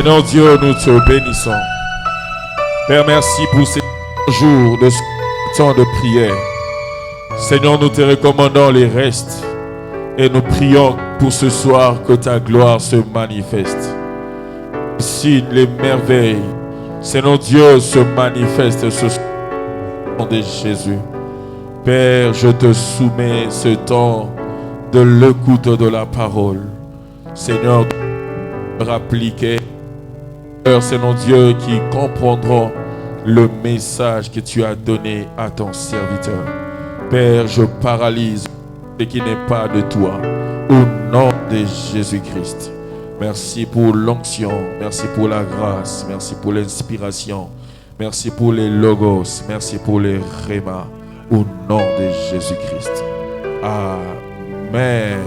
Seigneur Dieu, nous te bénissons. Père, merci pour ces jours de temps de prière. Seigneur, nous te recommandons les restes et nous prions pour ce soir que ta gloire se manifeste. Si les merveilles, Seigneur Dieu, se manifestent ce soir au nom de Jésus. Père, je te soumets ce temps de l'écoute de la parole. Seigneur, appliquer, Seigneur Dieu, qui comprendront le message que tu as donné à ton serviteur. Père, je paralyse ce qui n'est pas de toi, au nom de Jésus-Christ. Merci pour l'onction, merci pour la grâce, merci pour l'inspiration, merci pour les logos, merci pour les rémas, au nom de Jésus-Christ. Amen.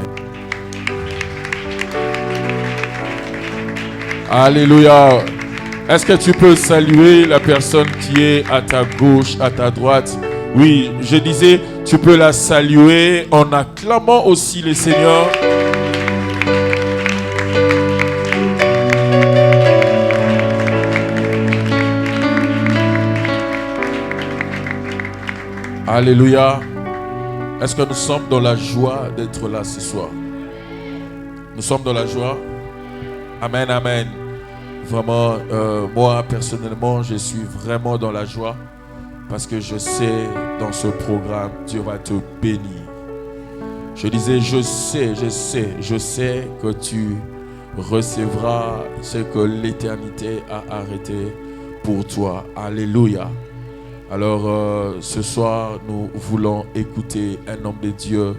Alléluia. Est-ce que tu peux saluer la personne qui est à ta gauche, à ta droite? Oui, je disais, tu peux la saluer en acclamant aussi le Seigneur. Alléluia. Est-ce que nous sommes dans la joie d'être là ce soir? Nous sommes dans la joie? Amen, amen. Vraiment, moi personnellement, je suis vraiment dans la joie parce que je sais, dans ce programme, Dieu va te bénir. Je disais, je sais que tu recevras ce que l'éternité a arrêté pour toi. Alléluia. Alors, ce soir, nous voulons écouter un homme de Dieu.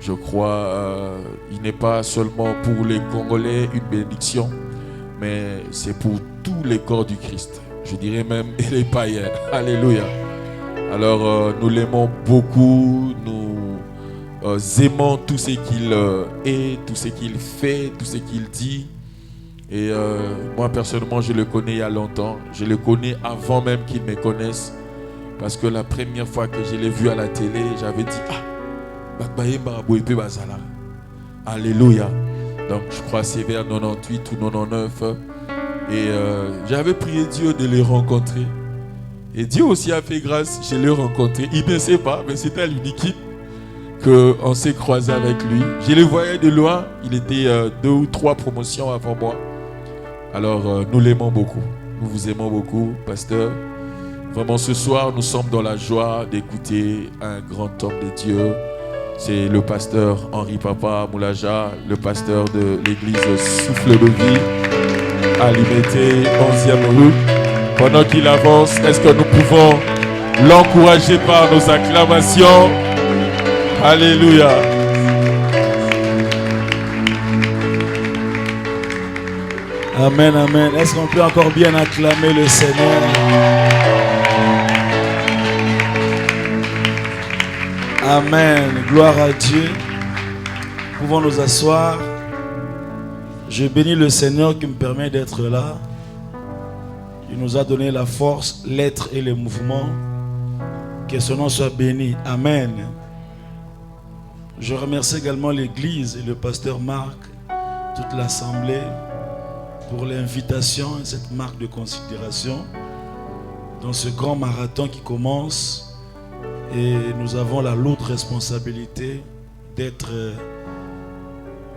Je crois, il n'est pas seulement pour les Congolais une bénédiction, mais c'est pour tous les corps du Christ. Je dirais même et les païens. Alléluia. Alors, nous l'aimons beaucoup. Nous aimons tout ce qu'il est, tout ce qu'il fait, tout ce qu'il dit. Et moi, personnellement, je le connais il y a longtemps. Je le connais avant même qu'il me connaisse. Parce que la première fois que je l'ai vu à la télé, j'avais dit, alléluia. Donc je crois que c'est vers 98 ou 99. Et j'avais prié Dieu de les rencontrer. Et Dieu aussi a fait grâce, je l'ai rencontré. Il ne sait pas, mais c'était à l'unique qu'on s'est croisé avec lui. Je le voyais de loin, il était 2 ou 3 promotions avant moi. Alors nous l'aimons beaucoup. Nous vous aimons beaucoup, pasteur. Vraiment ce soir, nous sommes dans la joie d'écouter un grand homme de Dieu. C'est le pasteur Henri Papa Moulaja, le pasteur de l'église Souffle de Vie à Limité, 11e rue. Pendant qu'il avance, est-ce que nous pouvons l'encourager par nos acclamations? Alléluia. Amen, amen. Est-ce qu'on peut encore bien acclamer le Seigneur? Amen. Gloire à Dieu. Nous pouvons nous asseoir. Je bénis le Seigneur qui me permet d'être là. Il nous a donné la force, l'être et le mouvement. Que son nom soit béni. Amen. Je remercie également l'Église et le pasteur Marc, toute l'Assemblée, pour l'invitation et cette marque de considération dans ce grand marathon qui commence. Et nous avons la lourde responsabilité d'être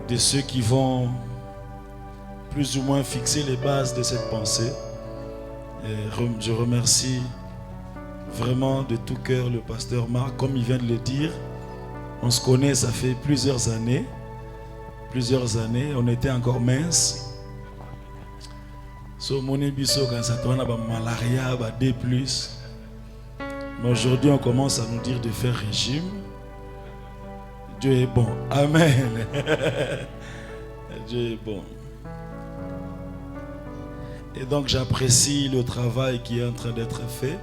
de ceux qui vont plus ou moins fixer les bases de cette pensée. Et je remercie vraiment de tout cœur le pasteur Marc. Comme il vient de le dire, on se connaît, ça fait plusieurs années. On était encore minces. So, mon ébisso, quand ça tourne à malaria, D+. Mais aujourd'hui, on commence à nous dire de faire régime. Dieu est bon. Amen. Dieu est bon. Et donc, j'apprécie le travail qui est en train d'être fait.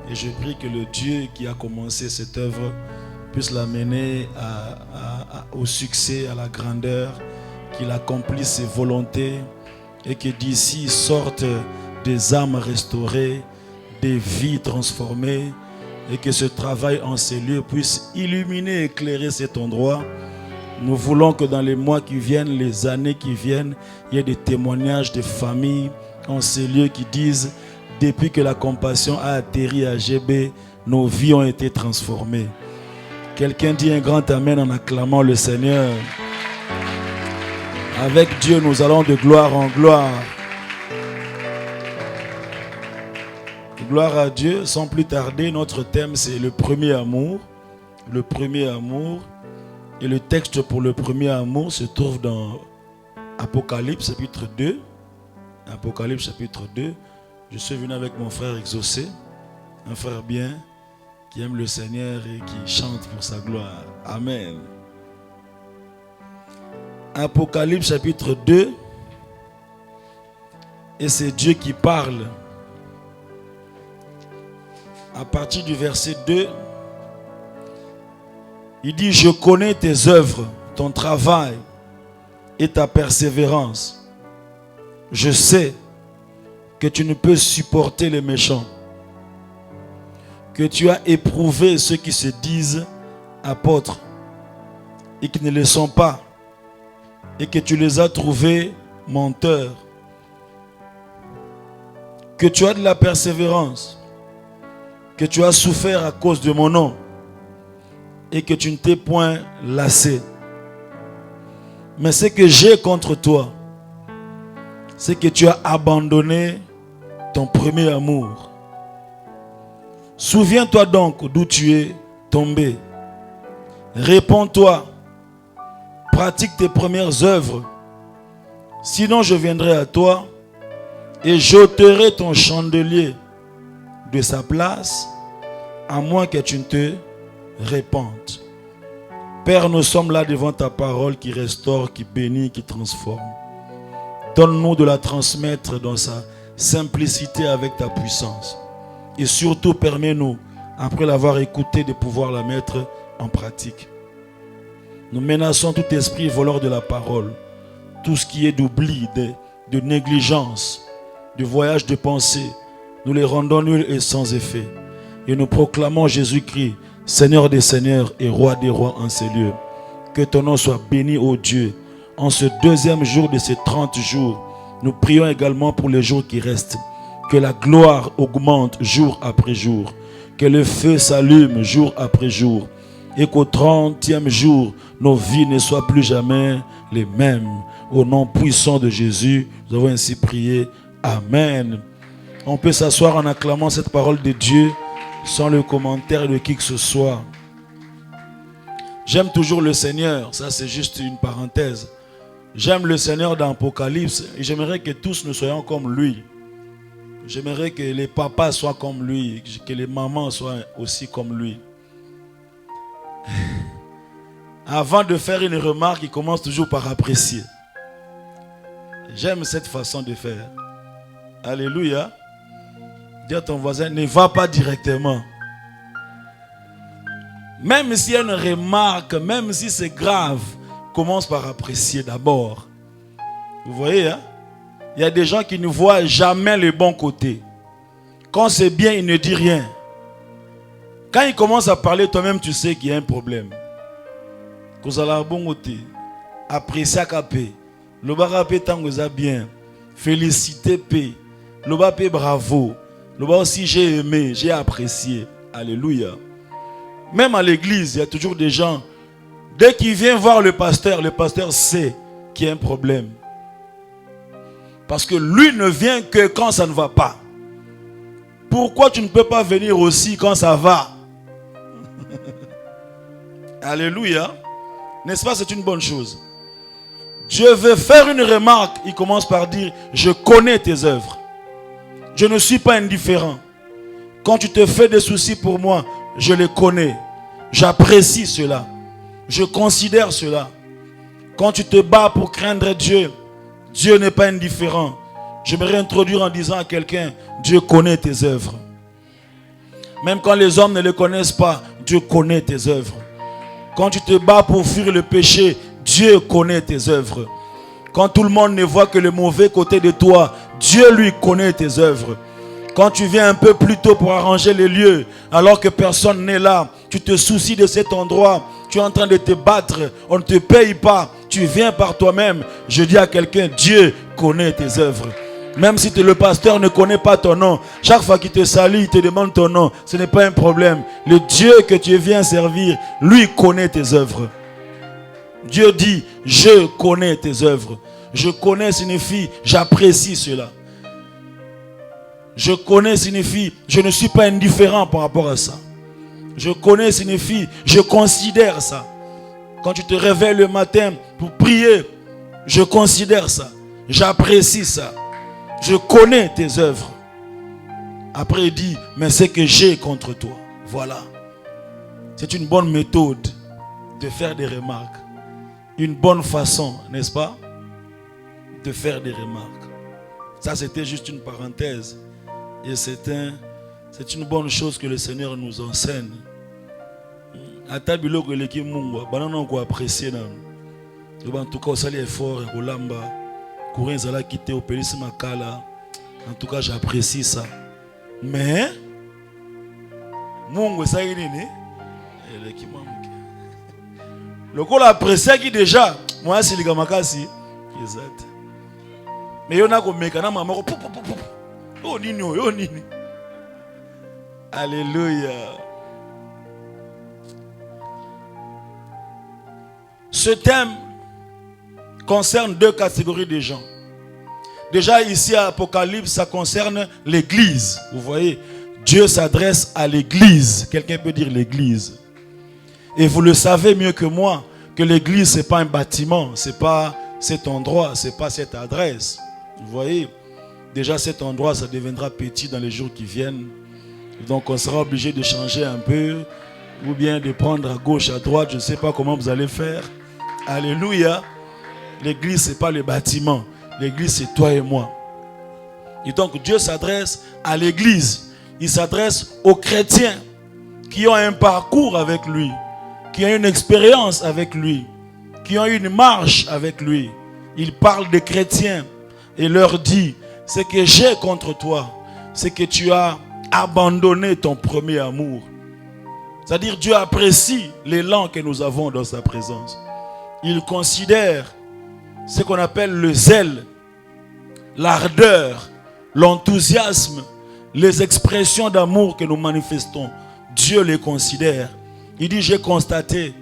Et je prie que le Dieu qui a commencé cette œuvre puisse l'amener au succès, à la grandeur, qu'il accomplisse ses volontés et que d'ici sortent des âmes restaurées, des vies transformées, et que ce travail en ces lieux puisse illuminer, éclairer cet endroit Nous voulons que dans les mois qui viennent, les années qui viennent, il y ait des témoignages de familles en ces lieux qui disent « Depuis que la compassion a atterri à GB, nos vies ont été transformées. » Quelqu'un dit un grand amen en acclamant le Seigneur. Avec Dieu, nous allons de gloire en gloire. Gloire à Dieu. Sans plus tarder, notre thème c'est le premier amour. Le premier amour. Et le texte pour le premier amour se trouve dans Apocalypse chapitre 2. Apocalypse chapitre 2. Je suis venu avec mon frère Exaucé, un frère bien, qui aime le Seigneur et qui chante pour sa gloire. Amen. Apocalypse chapitre 2. Et c'est Dieu qui parle. À partir du verset 2, il dit « Je connais tes œuvres, ton travail et ta persévérance. Je sais que tu ne peux supporter les méchants, que tu as éprouvé ceux qui se disent apôtres et qui ne le sont pas, et que tu les as trouvés menteurs, que tu as de la persévérance, que tu as souffert à cause de mon nom, et que tu ne t'es point lassé. Mais ce que j'ai contre toi, c'est que tu as abandonné ton premier amour. Souviens-toi donc d'où tu es tombé. Réponds-toi. Pratique tes premières œuvres. Sinon je viendrai à toi et j'ôterai ton chandelier de sa place, à moins que tu ne te répandes. Père, nous sommes là devant ta parole qui restaure, qui bénit, qui transforme. Donne-nous de la transmettre dans sa simplicité avec ta puissance. Et surtout, permets-nous, après l'avoir écoutée, de pouvoir la mettre en pratique. Nous menaçons tout esprit voleur de la parole, tout ce qui est d'oubli, de négligence, de voyage de pensée. Nous les rendons nuls et sans effet. Et nous proclamons Jésus-Christ, Seigneur des Seigneurs et Roi des Rois en ces lieux. Que ton nom soit béni, ô Dieu. En ce deuxième jour de ces 30 jours, nous prions également pour les jours qui restent. Que la gloire augmente jour après jour. Que le feu s'allume jour après jour. Et qu'au 30e jour, nos vies ne soient plus jamais les mêmes. Au nom puissant de Jésus, nous avons ainsi prié. Amen. On peut s'asseoir en acclamant cette parole de Dieu sans le commentaire de qui que ce soit. J'aime toujours le Seigneur. Ça, c'est juste une parenthèse. J'aime le Seigneur dans Apocalypse et j'aimerais que tous nous soyons comme lui. J'aimerais que les papas soient comme lui, que les mamans soient aussi comme lui. Avant de faire une remarque, il commence toujours par apprécier. J'aime cette façon de faire. Alléluia. Dis à ton voisin, ne va pas directement. Même s'il y a une remarque, même si c'est grave, commence par apprécier d'abord. Vous voyez, hein? Il y a des gens qui ne voient jamais le bon côté. Quand c'est bien, ils ne disent rien. Quand ils commencent à parler, toi-même, tu sais qu'il y a un problème. Vous allez bon côté. Apprécier à paix. Le barapé tango bien. Féliciter paix. Le barapé bravo. Le barapé aussi j'ai aimé, j'ai apprécié. Alléluia. Même à l'église, il y a toujours des gens. Dès qu'ils viennent voir le pasteur sait qu'il y a un problème. Parce que lui ne vient que quand ça ne va pas. Pourquoi tu ne peux pas venir aussi quand ça va? Alléluia. N'est-ce pas, c'est une bonne chose. Dieu veut faire une remarque. Il commence par dire, je connais tes œuvres. Je ne suis pas indifférent. Quand tu te fais des soucis pour moi, je les connais. J'apprécie cela. Je considère cela. Quand tu te bats pour craindre Dieu, Dieu n'est pas indifférent. Je me réintroduire en disant à quelqu'un, Dieu connaît tes œuvres. Même quand les hommes ne le connaissent pas, Dieu connaît tes œuvres. Quand tu te bats pour fuir le péché, Dieu connaît tes œuvres. Quand tout le monde ne voit que le mauvais côté de toi, Dieu lui connaît tes œuvres. Quand tu viens un peu plus tôt pour arranger les lieux, alors que personne n'est là, tu te soucies de cet endroit, tu es en train de te battre, on ne te paye pas, tu viens par toi-même. Je dis à quelqu'un, Dieu connaît tes œuvres. Même si le pasteur ne connaît pas ton nom, chaque fois qu'il te salue, il te demande ton nom. Ce n'est pas un problème. Le Dieu que tu viens servir, lui connaît tes œuvres. Dieu dit, je connais tes œuvres. Je connais signifie, j'apprécie cela. Je connais signifie, je ne suis pas indifférent par rapport à ça. Je connais signifie, je considère ça. Quand tu te réveilles le matin pour prier, je considère ça. J'apprécie ça. Je connais tes œuvres. Après il dit, mais c'est que j'ai contre toi. Voilà. C'est une bonne méthode de faire des remarques. Une bonne façon, n'est-ce pas, de faire des remarques. Ça c'était juste une parenthèse. Et c'est une bonne chose que le Seigneur nous enseigne. Atabilo que l'équipe mungwa, banana ko apprécier nan. En tout cas, ça les efforts et Rolamba, courir zala quitter au pays makala. En tout cas, j'apprécie ça. Mais mungwa ça yini ni? L'équipe mungwa. Le ko l'apprécier qui déjà, moi c'est les makasi. Exact. Mais yona ko mekana mama ko oh nini, oh nini. Alléluia. Ce thème concerne deux catégories de gens. Déjà ici à Apocalypse, ça concerne l'église. Vous voyez, Dieu s'adresse à l'église. Quelqu'un peut dire l'église. Et vous le savez mieux que moi que l'église, ce n'est pas un bâtiment, ce n'est pas cet endroit, ce n'est pas cette adresse. Vous voyez, déjà cet endroit, ça deviendra petit dans les jours qui viennent. Donc on sera obligé de changer un peu, ou bien de prendre à gauche, à droite, je ne sais pas comment vous allez faire. Alléluia. L'église, ce n'est pas le bâtiment. L'église, c'est toi et moi. Et donc Dieu s'adresse à l'église. Il s'adresse aux chrétiens qui ont un parcours avec lui, qui ont une expérience avec lui, qui ont une marche avec lui. Il parle des chrétiens et leur dit, ce que j'ai contre toi, c'est que tu as abandonné ton premier amour. C'est-à-dire Dieu apprécie l'élan que nous avons dans sa présence. Il considère ce qu'on appelle le zèle, l'ardeur, l'enthousiasme, les expressions d'amour que nous manifestons. Dieu les considère. Il dit, j'ai constaté,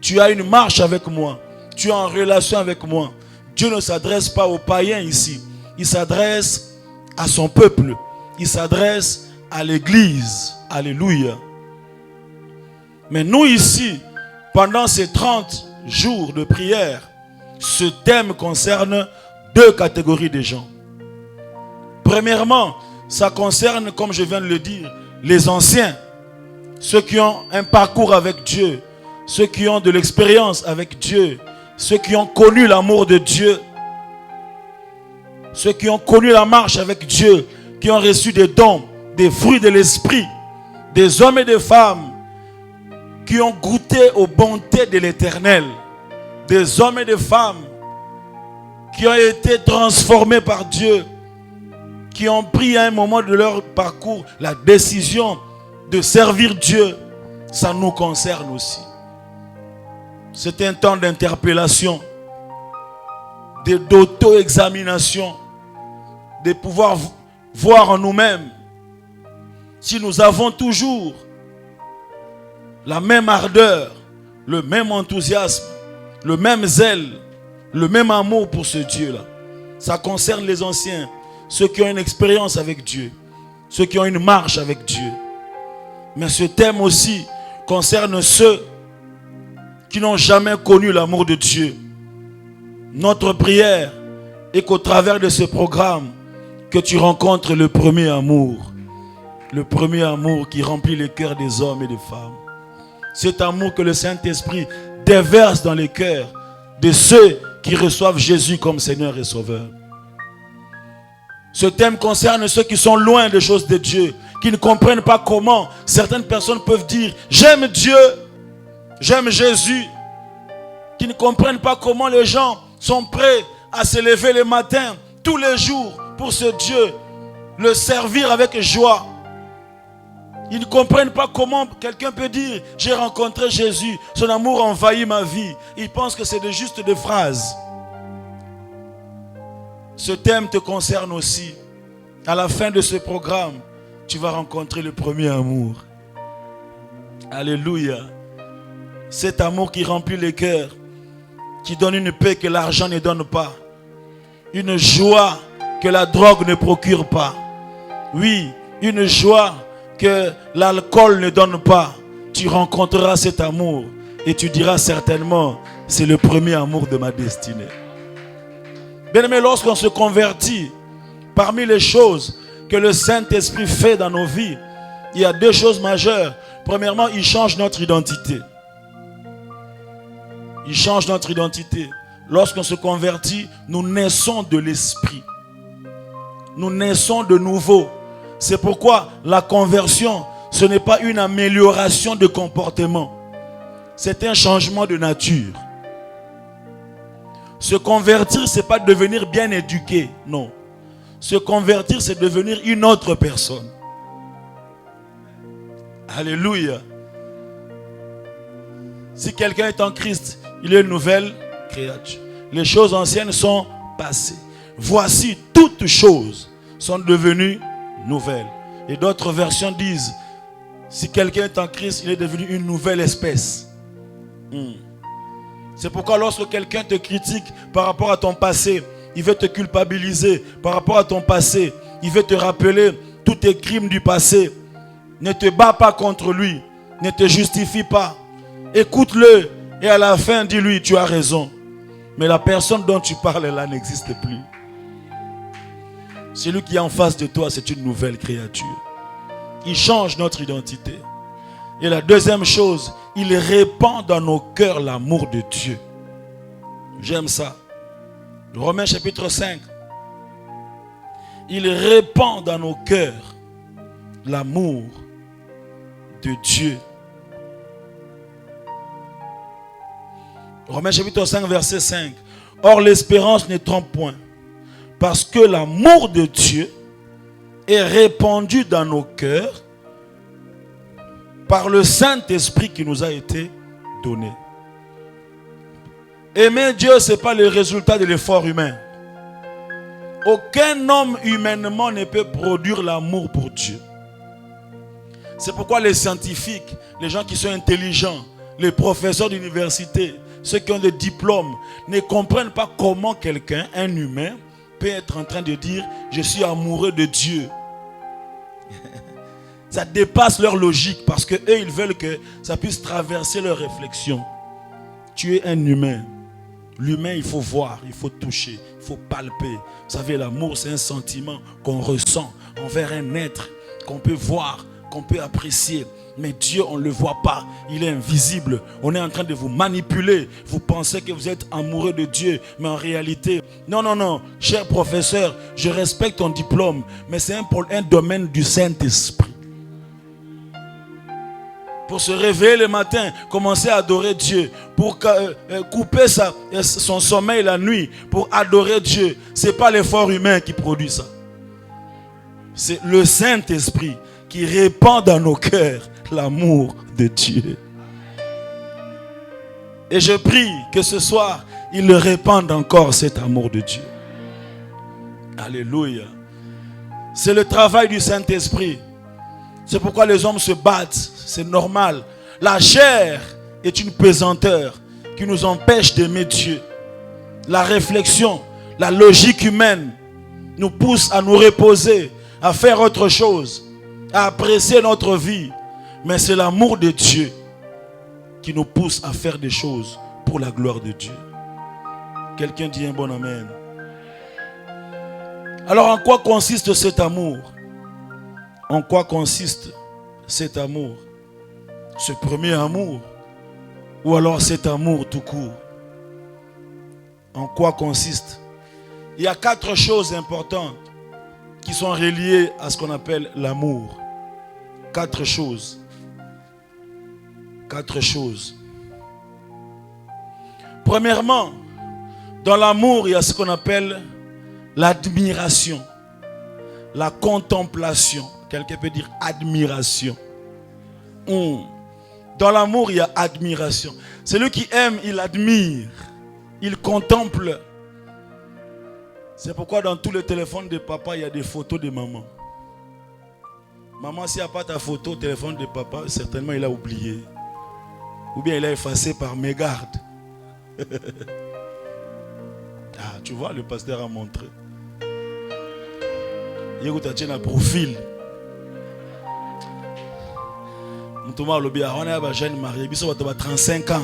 tu as une marche avec moi, tu es en relation avec moi. Dieu ne s'adresse pas aux païens ici. Il s'adresse à son peuple. Il s'adresse à l'église. Alléluia. Mais nous ici, pendant ces 30 jours de prière, ce thème concerne deux catégories de gens. Premièrement, ça concerne, comme je viens de le dire, les anciens, ceux qui ont un parcours avec Dieu, ceux qui ont de l'expérience avec Dieu, ceux qui ont connu l'amour de Dieu, ceux qui ont connu la marche avec Dieu, qui ont reçu des dons, des fruits de l'esprit, des hommes et des femmes qui ont goûté aux bontés de l'Éternel, des hommes et des femmes qui ont été transformés par Dieu, qui ont pris à un moment de leur parcours la décision de servir Dieu. Ça nous concerne aussi. C'est un temps d'interpellation, d'auto-examination, de pouvoir voir en nous-mêmes si nous avons toujours la même ardeur, le même enthousiasme, le même zèle, le même amour pour ce Dieu-là. Ça concerne les anciens, ceux qui ont une expérience avec Dieu, ceux qui ont une marche avec Dieu. Mais ce thème aussi concerne ceux qui n'ont jamais connu l'amour de Dieu. Notre prière est qu'au travers de ce programme, que tu rencontres le premier amour qui remplit les cœurs des hommes et des femmes. Cet amour que le Saint-Esprit déverse dans les cœurs de ceux qui reçoivent Jésus comme Seigneur et Sauveur. Ce thème concerne ceux qui sont loin des choses de Dieu, qui ne comprennent pas comment certaines personnes peuvent dire « J'aime Dieu, j'aime Jésus », qui ne comprennent pas comment les gens sont prêts à se lever le matin, tous les jours, pour ce Dieu, le servir avec joie. Ils ne comprennent pas comment quelqu'un peut dire « J'ai rencontré Jésus, son amour envahit ma vie ». Ils pensent que c'est juste des phrases. Ce thème te concerne aussi. À la fin de ce programme, tu vas rencontrer le premier amour. Alléluia. Cet amour qui remplit les cœurs, qui donne une paix que l'argent ne donne pas. Une joie que la drogue ne procure pas. Oui, une joie que l'alcool ne donne pas. Tu rencontreras cet amour et tu diras certainement, c'est le premier amour de ma destinée. Bien-aimé, lorsqu'on se convertit, parmi les choses que le Saint-Esprit fait dans nos vies, il y a deux choses majeures. Premièrement, il change notre identité. Il change notre identité. Lorsqu'on se convertit, nous naissons de l'Esprit. Nous naissons de nouveau. C'est pourquoi la conversion, ce n'est pas une amélioration de comportement. C'est un changement de nature. Se convertir, ce n'est pas devenir bien éduqué. Non. Se convertir, c'est devenir une autre personne. Alléluia. Si quelqu'un est en Christ, il est une nouvelle créature. Les choses anciennes sont passées. Voici, toutes choses sont devenues nouvelles. Et d'autres versions disent, si quelqu'un est en Christ, il est devenu une nouvelle espèce. C'est pourquoi lorsque quelqu'un te critique par rapport à ton passé, il veut te culpabiliser par rapport à ton passé, il veut te rappeler tous tes crimes du passé. Ne te bats pas contre lui, ne te justifie pas. Écoute-le et à la fin, dis-lui, tu as raison. Mais la personne dont tu parles là n'existe plus. Celui qui est en face de toi, c'est une nouvelle créature. Il change notre identité. Et la deuxième chose, il répand dans nos cœurs l'amour de Dieu. J'aime ça. Romains chapitre 5. Il répand dans nos cœurs l'amour de Dieu. Romains chapitre 5, verset 5. Or l'espérance ne trompe point, parce que l'amour de Dieu est répandu dans nos cœurs par le Saint-Esprit qui nous a été donné. Aimer Dieu, ce n'est pas le résultat de l'effort humain. Aucun homme humainement ne peut produire l'amour pour Dieu. C'est pourquoi les scientifiques, les gens qui sont intelligents, les professeurs d'université, ceux qui ont des diplômes, ne comprennent pas comment quelqu'un, un humain, peut être en train de dire « Je suis amoureux de Dieu ». Ça dépasse leur logique parce qu'eux, ils veulent que ça puisse traverser leur réflexion. Tu es un humain. L'humain, il faut voir, il faut toucher, il faut palper. Vous savez, l'amour, c'est un sentiment qu'on ressent envers un être, qu'on peut voir, qu'on peut apprécier. Mais Dieu, on ne le voit pas. Il est invisible. On est en train de vous manipuler. Vous pensez que vous êtes amoureux de Dieu. Mais en réalité, non, non, non. Cher professeur, je respecte ton diplôme. Mais c'est un domaine du Saint-Esprit. Pour se réveiller le matin, commencer à adorer Dieu. Pour couper son sommeil la nuit. Pour adorer Dieu. Ce n'est pas l'effort humain qui produit ça. C'est le Saint-Esprit qui répand dans nos cœurs l'amour de Dieu. Et je prie que ce soir, il répande encore cet amour de Dieu. Alléluia. C'est le travail du Saint-Esprit. C'est pourquoi les hommes se battent. C'est normal. La chair est une pesanteur qui nous empêche d'aimer Dieu. La réflexion, la logique humaine nous pousse à nous reposer, à faire autre chose, à apprécier notre vie. Mais c'est l'amour de Dieu qui nous pousse à faire des choses pour la gloire de Dieu. Quelqu'un dit un bon amen. Alors en quoi consiste cet amour? En quoi consiste cet amour? Ce premier amour? Ou alors cet amour tout court? En quoi consiste? Il y a 4 choses importantes qui sont reliées à ce qu'on appelle l'amour. 4 choses. 4 choses. Premièrement, dans l'amour, il y a ce qu'on appelle l'admiration, la contemplation. Quelqu'un peut dire admiration. Dans l'amour, il y a admiration. Celui qui aime, il admire. Il contemple. C'est pourquoi dans tous les téléphones de papa, il y a des photos de maman. Maman, s'il n'y a pas ta photo au téléphone de papa, certainement il a oublié. Ou bien il a effacé par mégarde. Ah, tu vois, le pasteur a montré. Il y a un profil. On a un jeune marié, il a 35 ans.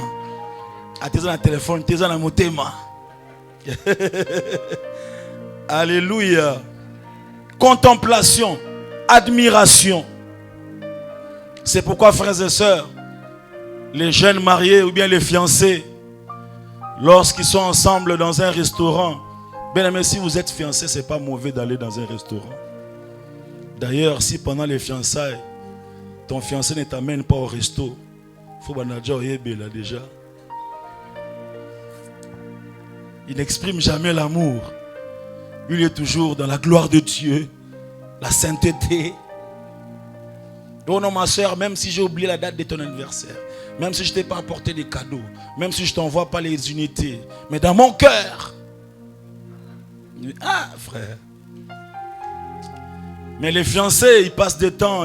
Il a un téléphone, il a un motema. Alléluia. Contemplation, admiration. C'est pourquoi, frères et sœurs, les jeunes mariés ou bien les fiancés, lorsqu'ils sont ensemble dans un restaurant, bien aimé, si vous êtes fiancés, ce n'est pas mauvais d'aller dans un restaurant. D'ailleurs, si pendant les fiançailles, ton fiancé ne t'amène pas au resto, il faut là déjà. Il n'exprime jamais l'amour. Il est toujours dans la gloire de Dieu, la sainteté. Oh non, ma soeur, même si j'ai oublié la date de ton anniversaire, même si je ne t'ai pas apporté des cadeaux, même si je ne t'envoie pas les unités, mais dans mon cœur. Ah, frère. Mais les fiancés, ils passent du temps,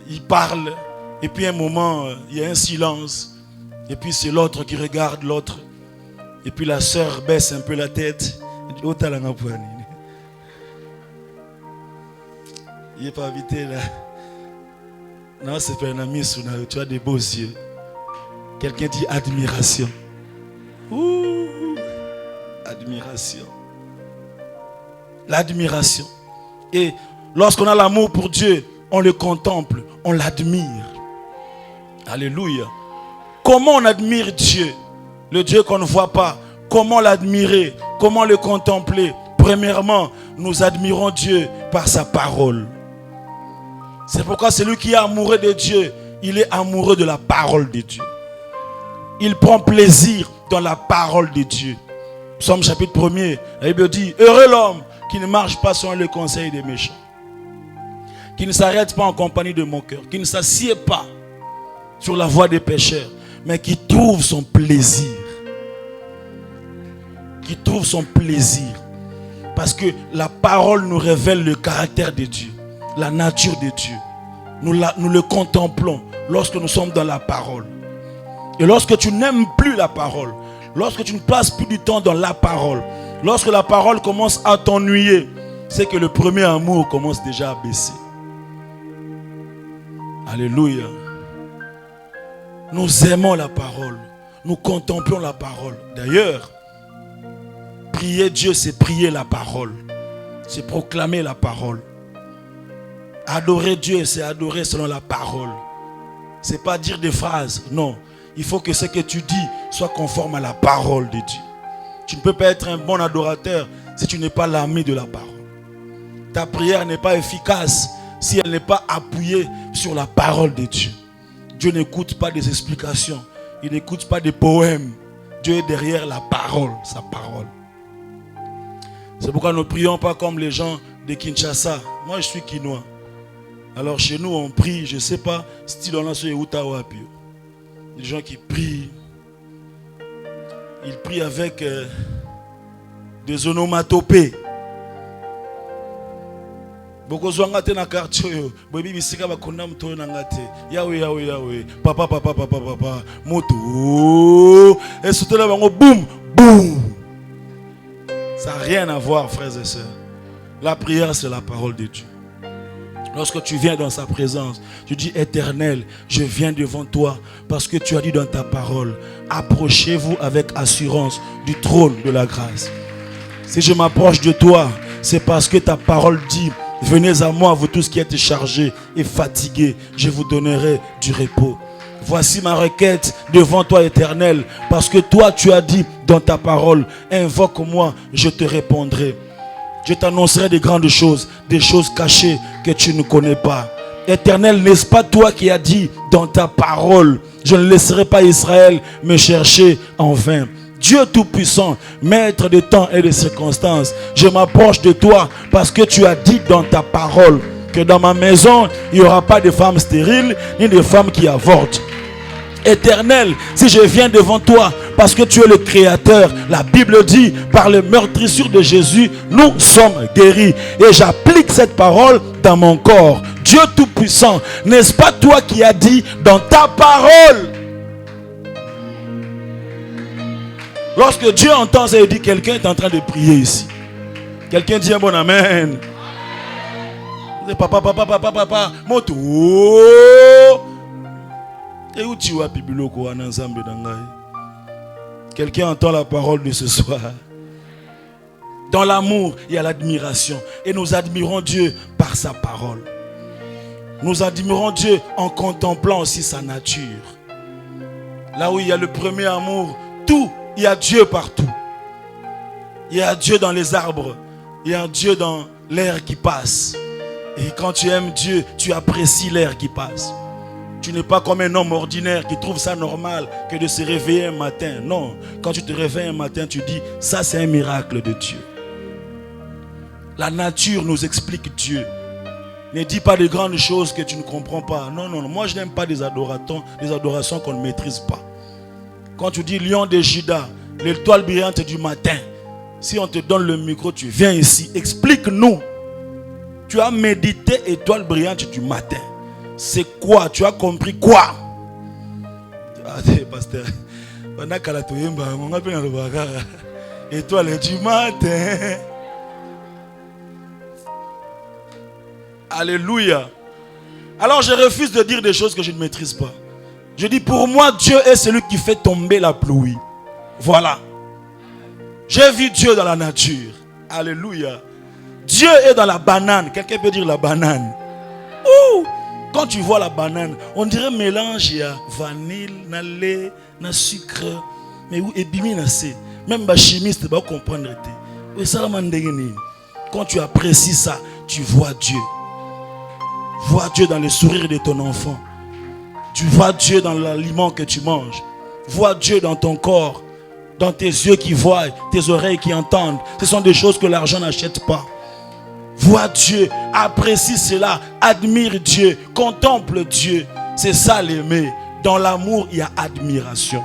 ils parlent, et puis un moment, il y a un silence, et puis c'est l'autre qui regarde l'autre, et puis la sœur baisse un peu la tête. Il n'est pas invité là. Non, c'est pas un ami, tu as des beaux yeux. Quelqu'un dit admiration. Ouh, admiration. L'admiration. Et lorsqu'on a l'amour pour Dieu, on le contemple, on l'admire. Alléluia. Comment on admire Dieu? Le Dieu qu'on ne voit pas. Comment l'admirer? Comment le contempler? Premièrement, nous admirons Dieu par sa parole. C'est pourquoi celui qui est amoureux de Dieu, il est amoureux de la parole de Dieu. Il prend plaisir dans la parole de Dieu. Psaume chapitre 1er, la Bible dit, heureux l'homme qui ne marche pas selon le conseil des méchants, qui ne s'arrête pas en compagnie de moqueurs, qui ne s'assied pas sur la voie des pécheurs, mais qui trouve son plaisir. Qui trouve son plaisir. Parce que la parole nous révèle le caractère de Dieu, la nature de Dieu. Nous le contemplons lorsque nous sommes dans la parole. Et lorsque tu n'aimes plus la parole, lorsque tu ne passes plus du temps dans la parole, lorsque la parole commence à t'ennuyer, c'est que le premier amour commence déjà à baisser. Alléluia. Nous aimons la parole. Nous contemplons la parole. D'ailleurs, prier Dieu, c'est prier la parole. C'est proclamer la parole. Adorer Dieu, c'est adorer selon la parole. C'est pas dire des phrases. Non. Il faut que ce que tu dis soit conforme à la parole de Dieu. Tu ne peux pas être un bon adorateur si tu n'es pas l'ami de la parole. Ta prière n'est pas efficace si elle n'est pas appuyée sur la parole de Dieu. Dieu n'écoute pas des explications. Il n'écoute pas des poèmes. Dieu est derrière la parole, sa parole. C'est pourquoi nous ne prions pas comme les gens de Kinshasa. Moi, je suis Kinois. Alors chez nous, on prie, je ne sais pas, style on a sur Utawapi. Les gens qui prient, ils prient avec des onomatopées. Beaucoup zwanga te na quartier, bobi bisika bakunda mto na ngate. Yawe, papa, moto. Et surtout là, boum, boum. Ça n'a rien à voir, frères et sœurs. La prière, c'est la parole de Dieu. Lorsque tu viens dans sa présence, tu dis, Éternel, je viens devant toi parce que tu as dit dans ta parole, approchez-vous avec assurance du trône de la grâce. Si je m'approche de toi, c'est parce que ta parole dit, venez à moi, vous tous qui êtes chargés et fatigués, je vous donnerai du repos. Voici ma requête devant toi, Éternel, parce que toi tu as dit dans ta parole, invoque-moi, je te répondrai. Je t'annoncerai des grandes choses, des choses cachées que tu ne connais pas. Éternel, n'est-ce pas toi qui as dit dans ta parole, je ne laisserai pas Israël me chercher en vain. Dieu Tout-Puissant, maître des temps et des circonstances, je m'approche de toi parce que tu as dit dans ta parole, que dans ma maison, il n'y aura pas de femmes stériles, ni de femmes qui avortent. Éternel, si je viens devant toi, parce que tu es le Créateur, la Bible dit, par les meurtrissures de Jésus, nous sommes guéris. Et j'applique cette parole dans mon corps. Dieu Tout-Puissant, n'est-ce pas toi qui as dit dans ta parole? Lorsque Dieu entend ça, il dit, quelqu'un est en train de prier ici. Quelqu'un dit un bon amen. Papa, moto. Et où tu vas, Bibiloko, en ensemble d'Angaï? Quelqu'un entend la parole de ce soir. Dans l'amour, il y a l'admiration. Et nous admirons Dieu par sa parole. Nous admirons Dieu en contemplant aussi sa nature. Là où il y a le premier amour, tout, il y a Dieu partout. Il y a Dieu dans les arbres. Il y a Dieu dans l'air qui passe. Et quand tu aimes Dieu, tu apprécies l'air qui passe. Tu n'es pas comme un homme ordinaire qui trouve ça normal que de se réveiller un matin. Non, quand tu te réveilles un matin, tu dis, ça c'est un miracle de Dieu. La nature nous explique Dieu. Ne dis pas de grandes choses que tu ne comprends pas. Non, non, non. Moi je n'aime pas des adorations qu'on ne maîtrise pas. Quand tu dis lion de Juda, l'étoile brillante du matin, si on te donne le micro, tu viens ici, explique-nous. Tu as médité étoile brillante du matin. C'est quoi? Tu as compris quoi? Pasteur, étoile du matin. Alléluia. Alors je refuse de dire des choses que je ne maîtrise pas. Je dis, pour moi, Dieu est celui qui fait tomber la pluie. Voilà. J'ai vu Dieu dans la nature. Alléluia. Dieu est dans la banane. Quelqu'un peut dire la banane? Ouh! Quand tu vois la banane, on dirait un mélange, il y a vanille, na lait, na sucre. Mais où est bimi na c'est? Même les chimistes va comprendre. Quand tu apprécies ça, tu vois Dieu. Vois Dieu dans le sourire de ton enfant. Tu vois Dieu dans l'aliment que tu manges. Vois Dieu dans ton corps, dans tes yeux qui voient, tes oreilles qui entendent. Ce sont des choses que l'argent n'achète pas. Vois Dieu, apprécie cela, admire Dieu, contemple Dieu. C'est ça l'aimer. Dans l'amour, il y a admiration.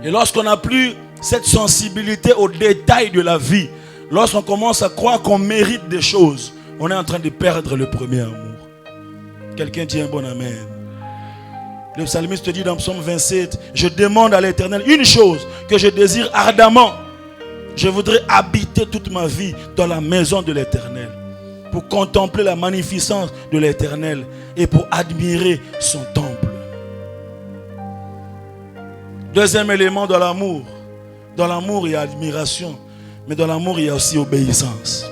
Et lorsqu'on n'a plus cette sensibilité aux détails de la vie, lorsqu'on commence à croire qu'on mérite des choses, on est en train de perdre le premier amour. Quelqu'un dit un bon amen. Le psalmiste dit dans Psaume 27, je demande à l'Éternel une chose que je désire ardemment. Je voudrais habiter toute ma vie dans la maison de l'Éternel pour contempler la magnificence de l'Éternel et pour admirer son temple. Deuxième élément dans l'amour. Dans l'amour, il y a admiration, mais dans l'amour, il y a aussi obéissance.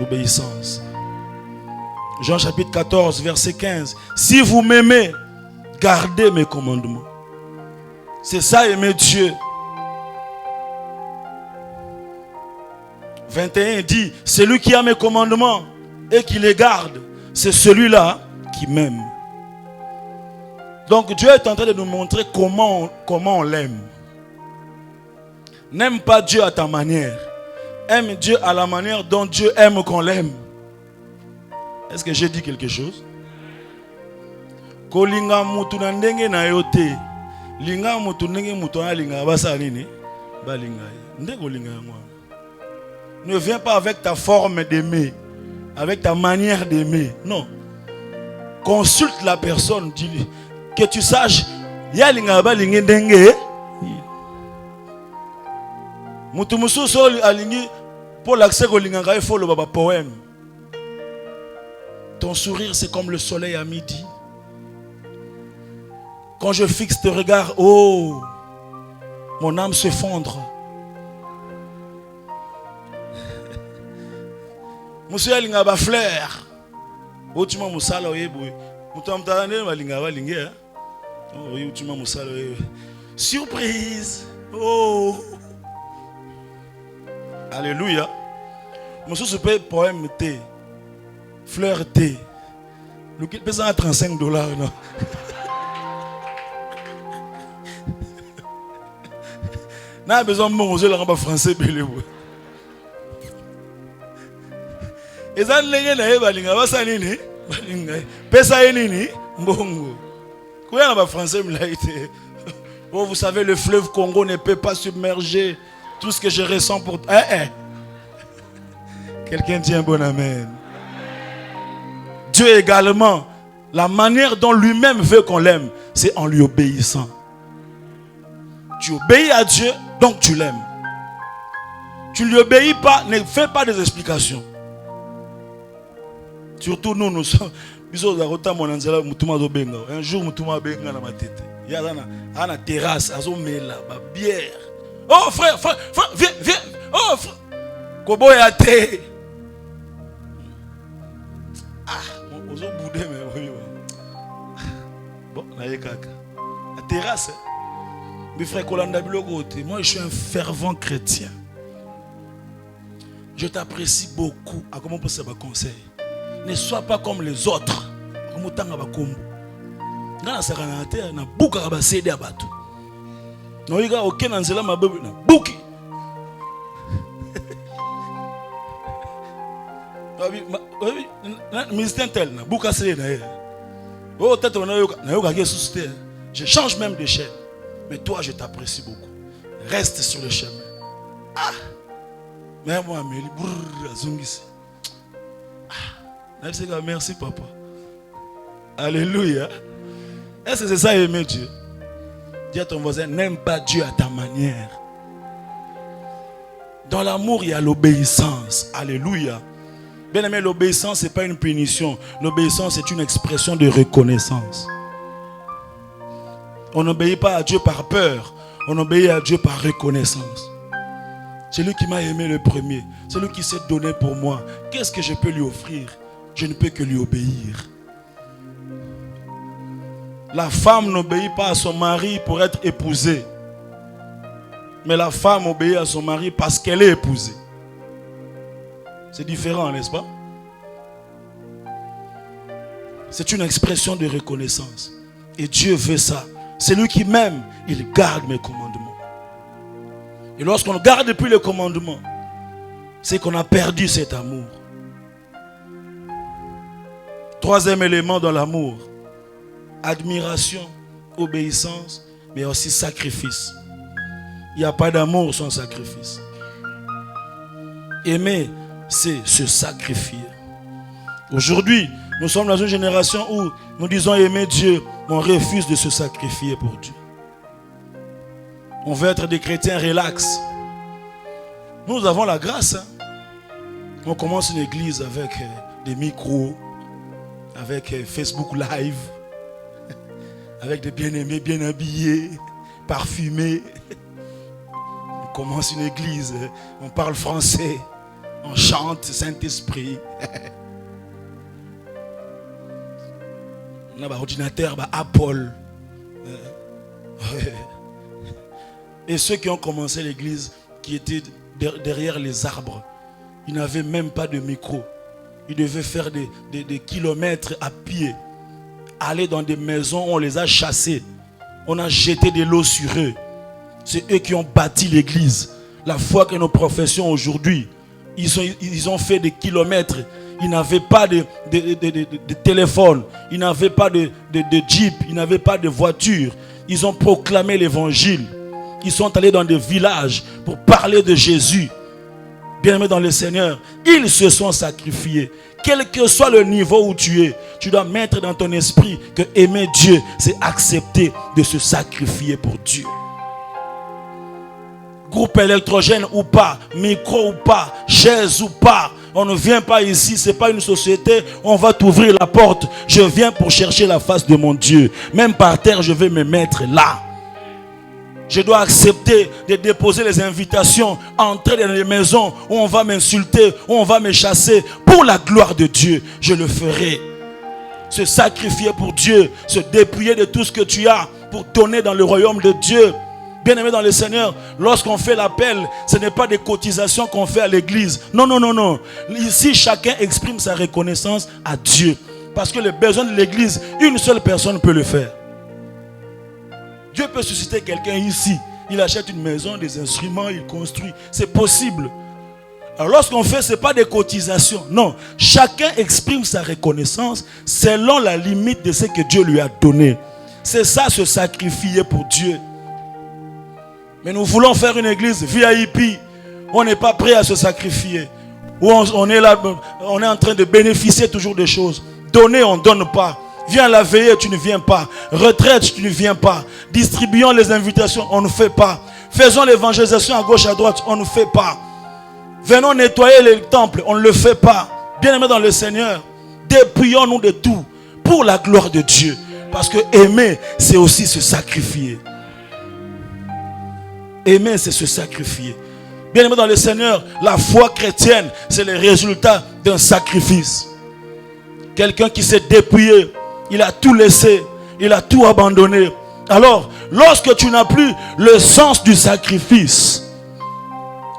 Obéissance. Jean chapitre 14, verset 15. Si vous m'aimez, gardez mes commandements. C'est ça aimer Dieu. 21 dit, celui qui a mes commandements et qui les garde, c'est celui-là qui m'aime. Donc Dieu est en train de nous montrer comment on l'aime. N'aime pas Dieu à ta manière. Aime Dieu à la manière dont Dieu aime qu'on l'aime. Est-ce que j'ai dit quelque chose? Kolinga mutu na ndenge na yote. Linga mutu ndenge mutu na linga basa nini? Ba linga. Ndeko linga moi. Ne viens pas avec ta forme d'aimer, avec ta manière d'aimer. Non. Consulte la personne, dis-lui que tu saches ya linga ba linga ndenge. Mutu mususu alingi pour l'accès au linga il faut le baba poème. Ton sourire c'est comme le soleil à midi. Quand je fixe tes regards, oh, mon âme se fondre. Monsieur alinga ba fleur. Otima musala oyebwe. Mutamtane balinga balinga. Oh, otima musala oyebwe. Surprise. Oh. Alléluia. Monsieur se paye poème thé. Fleur thé. Le kit pèse $35 non. N'a besoin de manger le français belé. Oh, vous savez, le fleuve Congo ne peut pas submerger tout ce que je ressens pour... Quelqu'un dit un bon amen. Dieu également, la manière dont lui-même veut qu'on l'aime, c'est en lui obéissant. Tu obéis à Dieu, donc tu l'aimes. Tu ne lui obéis pas, ne fais pas des explications. Surtout nous sommes... Un jour, il y a une terrasse, il y a une bière. Oh frère, viens. Oh frère. Kobo est athée. Bon, là, il y a caca. La terrasse. Mes frères, moi, je suis un fervent chrétien. Je t'apprécie beaucoup. À comment on peut se conseil? Ne sois pas comme les autres. Comme autant à Bakombo. Dans la Saranate, on a beaucoup à céder à Batou. Non, il y a aucun anzela ma bébé. Beaucoup. Ministère tel, beaucoup à céder. Oh, peut-être on a eu suscité. Je change même de chaîne. Mais toi, je t'apprécie beaucoup. Reste sur le chemin. Ah! Mais moi, Amélie, merci papa. Alléluia. Est-ce que c'est ça aimer Dieu? Dis à ton voisin, n'aime pas Dieu à ta manière. Dans l'amour, il y a l'obéissance. Alléluia. Bien aimé, l'obéissance, ce n'est pas une punition. L'obéissance, c'est une expression de reconnaissance. On n'obéit pas à Dieu par peur. On obéit à Dieu par reconnaissance. C'est lui qui m'a aimé le premier. C'est lui qui s'est donné pour moi. Qu'est-ce que je peux lui offrir? Je ne peux que lui obéir. La femme n'obéit pas à son mari pour être épousée. Mais la femme obéit à son mari parce qu'elle est épousée. C'est différent, n'est-ce pas? C'est une expression de reconnaissance. Et Dieu veut ça. C'est lui qui m'aime, il garde mes commandements. Et lorsqu'on ne garde plus les commandements, c'est qu'on a perdu cet amour. Troisième élément dans l'amour, admiration, obéissance, mais aussi sacrifice. Il n'y a pas d'amour sans sacrifice. Aimer, c'est se sacrifier. Aujourd'hui, nous sommes dans une génération où nous disons aimer Dieu, mais on refuse de se sacrifier pour Dieu. On veut être des chrétiens relax. Nous avons la grâce. On commence une église avec des micros, avec Facebook Live, avec des bien-aimés bien habillés, parfumés. On commence une église, on parle français, on chante Saint-Esprit. On a un ordinateur, Apple. Et ceux qui ont commencé l'église, qui étaient derrière les arbres, ils n'avaient même pas de micro. Ils devaient faire des kilomètres à pied, aller dans des maisons où on les a chassés. On a jeté de l'eau sur eux. C'est eux qui ont bâti l'église. La foi que nos professions aujourd'hui, ils ont fait des kilomètres. Ils n'avaient pas de téléphone, ils n'avaient pas de jeep, ils n'avaient pas de voiture. Ils ont proclamé l'évangile. Ils sont allés dans des villages pour parler de Jésus. Bien-aimés dans le Seigneur, ils se sont sacrifiés. Quel que soit le niveau où tu es, tu dois mettre dans ton esprit que aimer Dieu, c'est accepter de se sacrifier pour Dieu. Groupe électrogène ou pas, micro ou pas, chaise ou pas, on ne vient pas ici, ce n'est pas une société, on va t'ouvrir la porte. Je viens pour chercher la face de mon Dieu. Même par terre, je vais me mettre là. Je dois accepter de déposer les invitations, entrer dans les maisons où on va m'insulter, où on va me chasser. Pour la gloire de Dieu, je le ferai. Se sacrifier pour Dieu, se dépouiller de tout ce que tu as pour donner dans le royaume de Dieu. Bien-aimé dans le Seigneur, lorsqu'on fait l'appel, ce n'est pas des cotisations qu'on fait à l'église. Non, non, non, non. Ici, chacun exprime sa reconnaissance à Dieu. Parce que les besoins de l'église, une seule personne peut le faire. Dieu peut susciter quelqu'un ici. Il achète une maison, des instruments, il construit. C'est possible. Alors lorsqu'on fait, ce n'est pas des cotisations. Non, chacun exprime sa reconnaissance selon la limite de ce que Dieu lui a donné. C'est ça, se sacrifier pour Dieu. Mais nous voulons faire une église VIP. On n'est pas prêt à se sacrifier. Où on est là, on est en train de bénéficier toujours des choses. Donner, on ne donne pas. Viens à la veillée, tu ne viens pas. Retraite, tu ne viens pas. Distribuons les invitations, on ne fait pas. Faisons l'évangélisation à gauche, à droite, on ne fait pas. Venons nettoyer les temples, on ne le fait pas. Bien-aimés dans le Seigneur, dépouillons-nous de tout pour la gloire de Dieu. Parce que aimer, c'est aussi se sacrifier. Aimer, c'est se sacrifier. Bien-aimés dans le Seigneur, la foi chrétienne, c'est le résultat d'un sacrifice. Quelqu'un qui s'est dépouillé, il a tout laissé, il a tout abandonné. Alors, lorsque tu n'as plus le sens du sacrifice,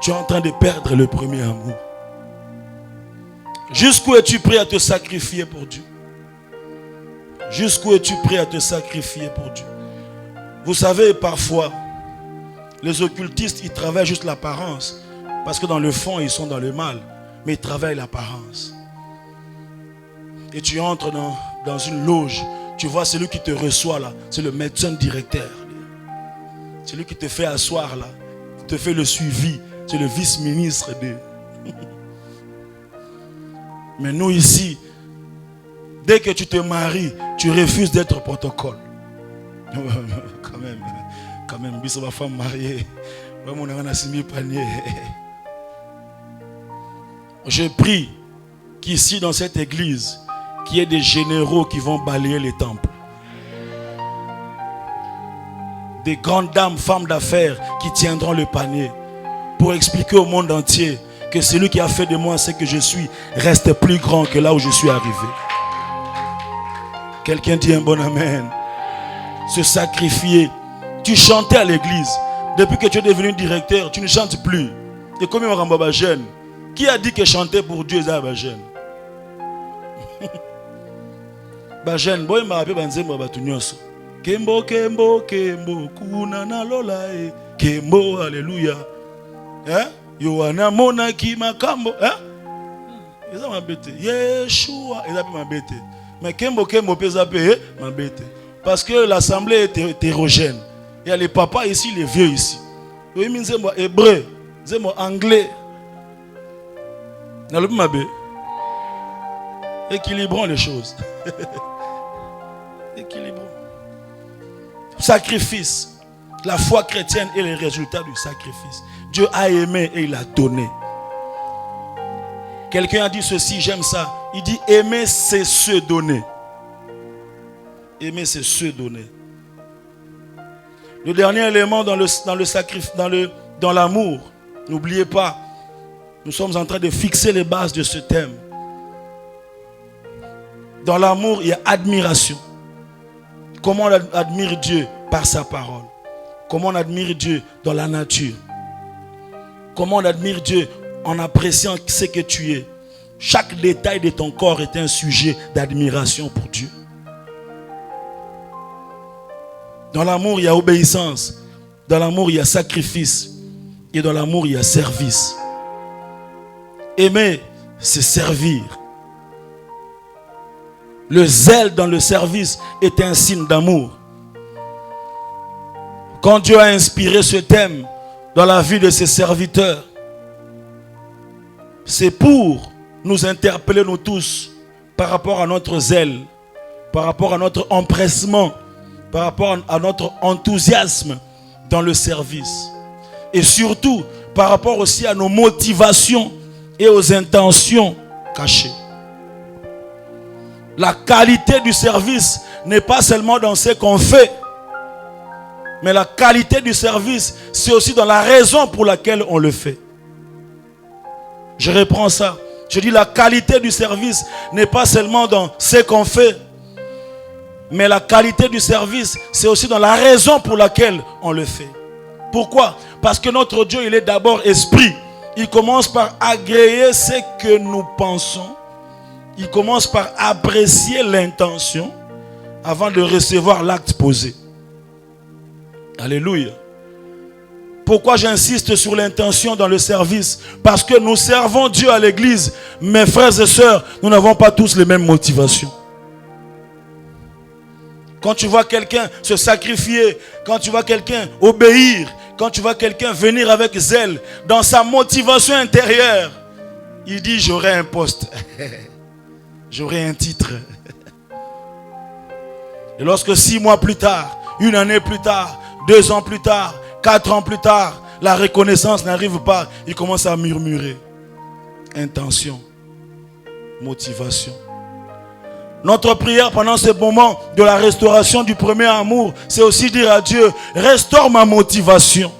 tu es en train de perdre le premier amour. Jusqu'où es-tu prêt à te sacrifier pour Dieu? Jusqu'où es-tu prêt à te sacrifier pour Dieu? Vous savez, parfois, les occultistes, ils travaillent juste l'apparence. Parce que dans le fond, ils sont dans le mal. Mais ils travaillent l'apparence. Et tu entres dans une loge. Tu vois celui qui te reçoit là. C'est le médecin directeur. Celui qui te fait asseoir là. Qui te fait le suivi. C'est le vice-ministre. Mais nous ici, dès que tu te maries, tu refuses d'être protocole. Quand même, bis ma femme mariée. Je prie qu'ici dans cette église, qu'il y ait des généraux qui vont balayer les temples. Des grandes dames, femmes d'affaires qui tiendront le panier pour expliquer au monde entier que celui qui a fait de moi ce que je suis reste plus grand que là où je suis arrivé. Quelqu'un dit un bon amen. Se sacrifier. Tu chantais à l'église. Depuis que tu es devenu directeur, tu ne chantes plus. Et comme il m'a jeune. Qui a dit que chanter pour Dieu est jeune? Jeune, boy m'a appelé Banzembo Batunyoso. Kembo, Kembo, Kembo, Kuna na lola e. Kembo, alléluia. Hein? Yohana mona ki makambo. Hein? Ils ont m'embêté. Yeshua, ils ont m'embêté. Mais Kembo, Kembo, pesa paye, m'embêté. Parce que l'assemblée est hétérogène. Il y a les papas ici, les vieux ici. Oui, mais c'est moi hébreu, c'est moi anglais. Équilibrons les choses. Équilibrons. Sacrifice. La foi chrétienne est le résultat du sacrifice. Dieu a aimé et il a donné. Quelqu'un a dit ceci, j'aime ça. Il dit aimer, c'est se donner. Aimer, c'est se donner. Le dernier élément dans le sacrifice, dans l'amour, n'oubliez pas, nous sommes en train de fixer les bases de ce thème. Dans l'amour, il y a admiration. Comment on admire Dieu? Par sa parole. Comment on admire Dieu? Dans la nature. Comment on admire Dieu? En appréciant ce que tu es. Chaque détail de ton corps est un sujet d'admiration pour Dieu. Dans l'amour, il y a obéissance. Dans l'amour, il y a sacrifice. Et dans l'amour, il y a service. Aimer, c'est servir. Le zèle dans le service est un signe d'amour. Quand Dieu a inspiré ce thème dans la vie de ses serviteurs, c'est pour nous interpeller nous tous par rapport à notre zèle, par rapport à notre empressement, par rapport à notre enthousiasme dans le service. Et surtout, par rapport aussi à nos motivations et aux intentions cachées. La qualité du service n'est pas seulement dans ce qu'on fait, mais la qualité du service, c'est aussi dans la raison pour laquelle on le fait. Je reprends ça. Je dis la qualité du service n'est pas seulement dans ce qu'on fait, mais la qualité du service, c'est aussi dans la raison pour laquelle on le fait. Pourquoi? Parce que notre Dieu, il est d'abord esprit. Il commence par agréer ce que nous pensons. Il commence par apprécier l'intention avant de recevoir l'acte posé. Alléluia. Pourquoi j'insiste sur l'intention dans le service? Parce que nous servons Dieu à l'église. Mes frères et sœurs, nous n'avons pas tous les mêmes motivations. Quand tu vois quelqu'un se sacrifier, quand tu vois quelqu'un obéir, quand tu vois quelqu'un venir avec zèle, dans sa motivation intérieure, il dit j'aurai un poste, j'aurai un titre. Et lorsque 6 mois plus tard, 1 année plus tard, 2 ans plus tard, 4 ans plus tard, la reconnaissance n'arrive pas, il commence à murmurer. Intention, motivation. Notre prière pendant ce moment de la restauration du premier amour, c'est aussi dire à Dieu, restaure ma motivation,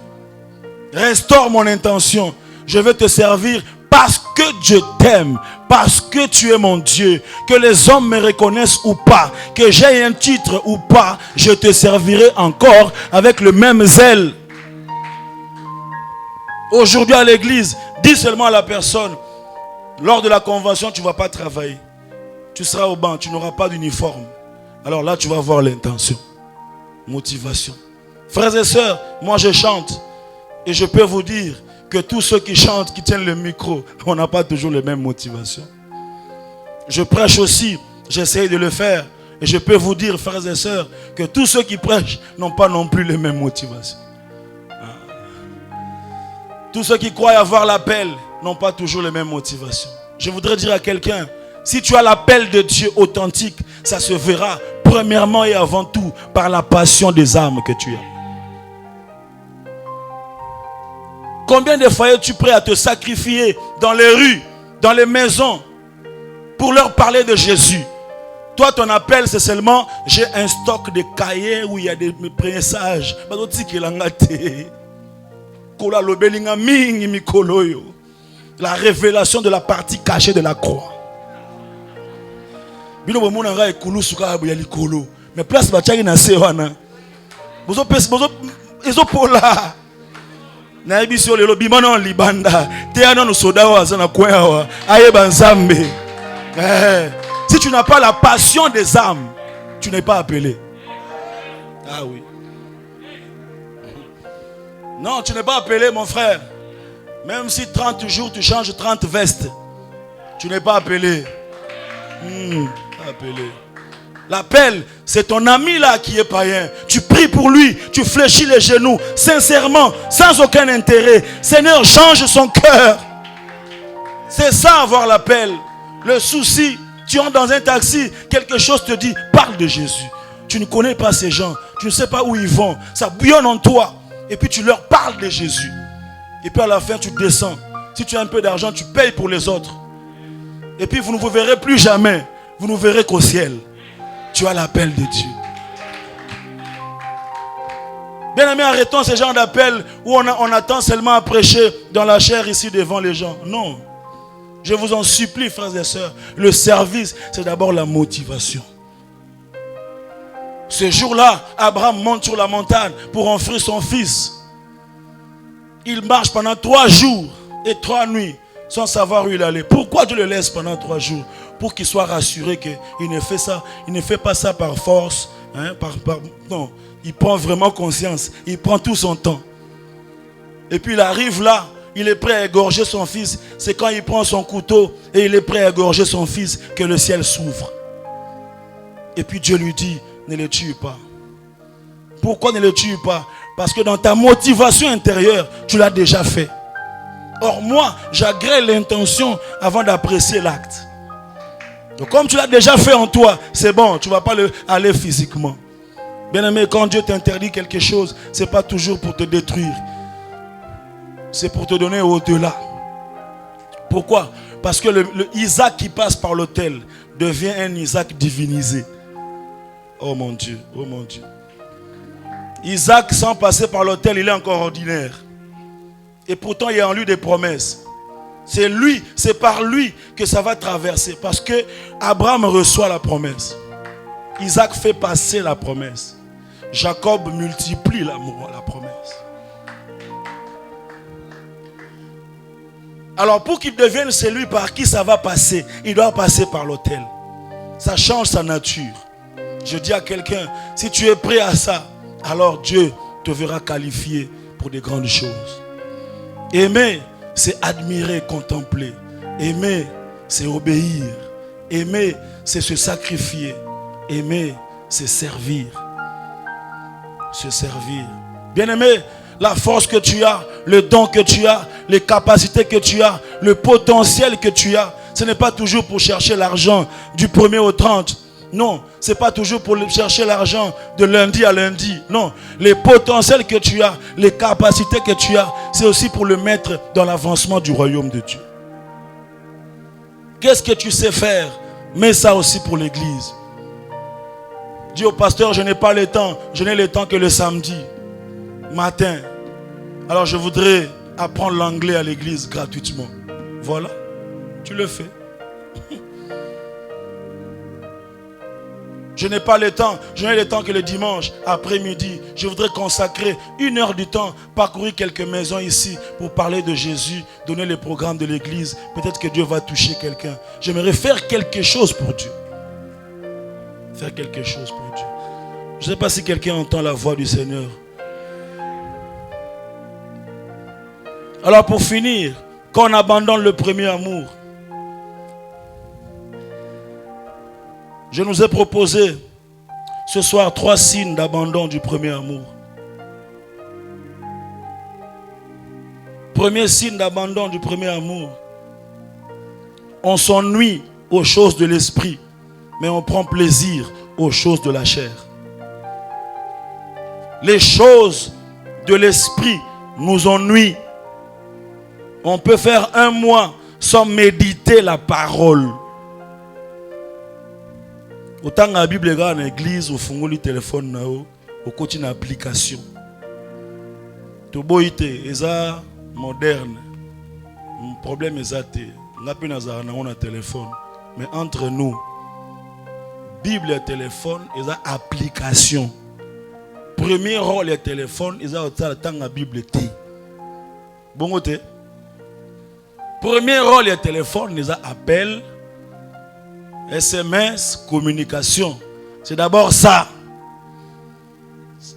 restaure mon intention. Je veux te servir parce que je t'aime, parce que tu es mon Dieu. Que les hommes me reconnaissent ou pas, que j'ai un titre ou pas, je te servirai encore avec le même zèle. Aujourd'hui à l'église, dis seulement à la personne, lors de la convention, tu ne vas pas travailler. Tu seras au banc, tu n'auras pas d'uniforme. Alors là, tu vas voir l'intention, motivation. Frères et sœurs, moi je chante. Et je peux vous dire que tous ceux qui chantent, qui tiennent le micro, on n'a pas toujours les mêmes motivations. Je prêche aussi, j'essaye de le faire. Et je peux vous dire, frères et sœurs, que tous ceux qui prêchent n'ont pas non plus les mêmes motivations. Tous ceux qui croient avoir l'appel n'ont pas toujours les mêmes motivations. Je voudrais dire à quelqu'un, si tu as l'appel de Dieu authentique, ça se verra premièrement et avant tout par la passion des âmes que tu as. Combien de fois es-tu prêt à te sacrifier dans les rues, dans les maisons, pour leur parler de Jésus? Toi, ton appel, c'est seulement, j'ai un stock de cahiers où il y a des messages. La révélation de la partie cachée de la croix. Mais place bachaki na se wana. Bozo pola. Na ebisio lelo bimano libanda. Te ana no soda wa za na kwewa. Aye banzambe. Si tu n'as pas la passion des âmes, tu n'es pas appelé. Ah oui. Non, tu n'es pas appelé, mon frère. Même si 30 jours tu changes 30 vestes, tu n'es pas appelé. Appelé. L'appel, c'est ton ami là qui est païen. Tu pries pour lui, tu fléchis les genoux, sincèrement, sans aucun intérêt. Seigneur, change son cœur. C'est ça avoir l'appel. Le souci, tu entres dans un taxi, quelque chose te dit, parle de Jésus. Tu ne connais pas ces gens, tu ne sais pas où ils vont. Ça bouillonne en toi. Et puis tu leur parles de Jésus. Et puis à la fin, tu descends. Si tu as un peu d'argent, tu payes pour les autres. Et puis vous ne vous verrez plus jamais. Vous ne verrez qu'au ciel. Tu as l'appel de Dieu. Bien aimé, arrêtons ce genre d'appel où on attend seulement à prêcher dans la chair ici devant les gens. Non. Je vous en supplie, frères et sœurs. Le service, c'est d'abord la motivation. Ce jour-là, Abraham monte sur la montagne pour offrir son fils. Il marche pendant 3 jours et 3 nuits sans savoir où il allait. Pourquoi Dieu le laisse pendant 3 jours? Pour qu'il soit rassuré qu'il ne fait ça, il ne fait pas ça par force. Non, il prend vraiment conscience. Il prend tout son temps. Et puis il arrive là, il est prêt à égorger son fils. C'est quand il prend son couteau et il est prêt à égorger son fils que le ciel s'ouvre. Et puis Dieu lui dit, ne le tue pas. Pourquoi ne le tue pas? Parce que dans ta motivation intérieure, tu l'as déjà fait. Or moi, j'agrée l'intention avant d'apprécier l'acte. Donc comme tu l'as déjà fait en toi, c'est bon, tu ne vas pas aller physiquement. Bien aimé, quand Dieu t'interdit quelque chose, ce n'est pas toujours pour te détruire. C'est pour te donner au-delà. Pourquoi? Parce que le Isaac qui passe par l'autel devient un Isaac divinisé. Oh mon Dieu, oh mon Dieu. Isaac, sans passer par l'autel, il est encore ordinaire. Et pourtant, il y a en lui des promesses. C'est par lui que ça va traverser. Parce que Abraham reçoit la promesse. Isaac fait passer la promesse. Jacob multiplie l'amour, la promesse. Alors pour qu'il devienne celui par qui ça va passer, il doit passer par l'autel. Ça change sa nature. Je dis à quelqu'un, si tu es prêt à ça, alors Dieu te verra qualifié pour des grandes choses. Aimer, c'est admirer, contempler. Aimer, c'est obéir. Aimer, c'est se sacrifier. Aimer, c'est servir. Se servir. Bien-aimé, la force que tu as, le don que tu as, les capacités que tu as, le potentiel que tu as, ce n'est pas toujours pour chercher l'argent du 1er au 30. Non, ce n'est pas toujours pour chercher l'argent de lundi à lundi. Non, les potentiels que tu as, les capacités que tu as, c'est aussi pour le mettre dans l'avancement du royaume de Dieu. Qu'est-ce que tu sais faire? Mets ça aussi pour l'église. Dis au pasteur, je n'ai pas le temps. Je n'ai le temps que le samedi matin. Alors je voudrais apprendre l'anglais à l'église gratuitement. Voilà, tu le fais. Je n'ai pas le temps. Je n'ai le temps que le dimanche après-midi. Je voudrais consacrer 1 heure du temps, parcourir quelques maisons ici pour parler de Jésus, donner les programmes de l'église. Peut-être que Dieu va toucher quelqu'un. J'aimerais faire quelque chose pour Dieu. Faire quelque chose pour Dieu. Je ne sais pas si quelqu'un entend la voix du Seigneur. Alors pour finir, quand on abandonne le premier amour, je nous ai proposé ce soir 3 signes d'abandon du premier amour. Premier signe d'abandon du premier amour. On s'ennuie aux choses de l'esprit, mais on prend plaisir aux choses de la chair. Les choses de l'esprit nous ennuient. On peut faire 1 mois sans méditer la parole. Autant la Bible est dans l'église, au fond du téléphone, au côté d'une application. Tout boite, c'est moderne. Le problème est que on a un téléphone. Mais entre nous, Bible et téléphone, c'est application. Premier rôle est téléphone, c'est la Bible. Bon côté. Premier rôle est téléphone, c'est appel. SMS, communication. C'est d'abord ça.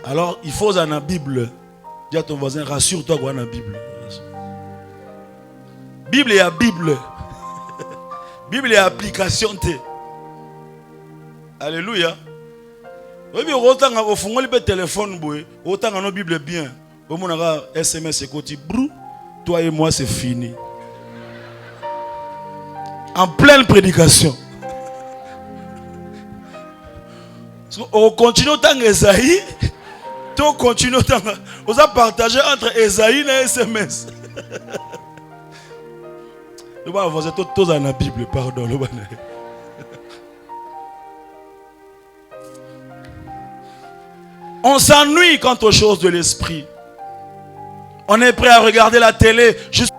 Alors, il faut dans la Bible. Dis à ton voisin, rassure-toi qu'on a la Bible. Bible et à Bible. Bible et application. Alléluia. Autant au fond, le téléphone, autant dans nos Bible bien. Au moins, SMS et côté brou. Toi et moi, c'est fini. En pleine prédication. On continue autant Esaïe. On continue autant. On a partagé entre Esaïe et SMS. Le bon, vous êtes tous dans la Bible, pardon. On s'ennuie quant aux choses de l'esprit. On est prêt à regarder la télé juste.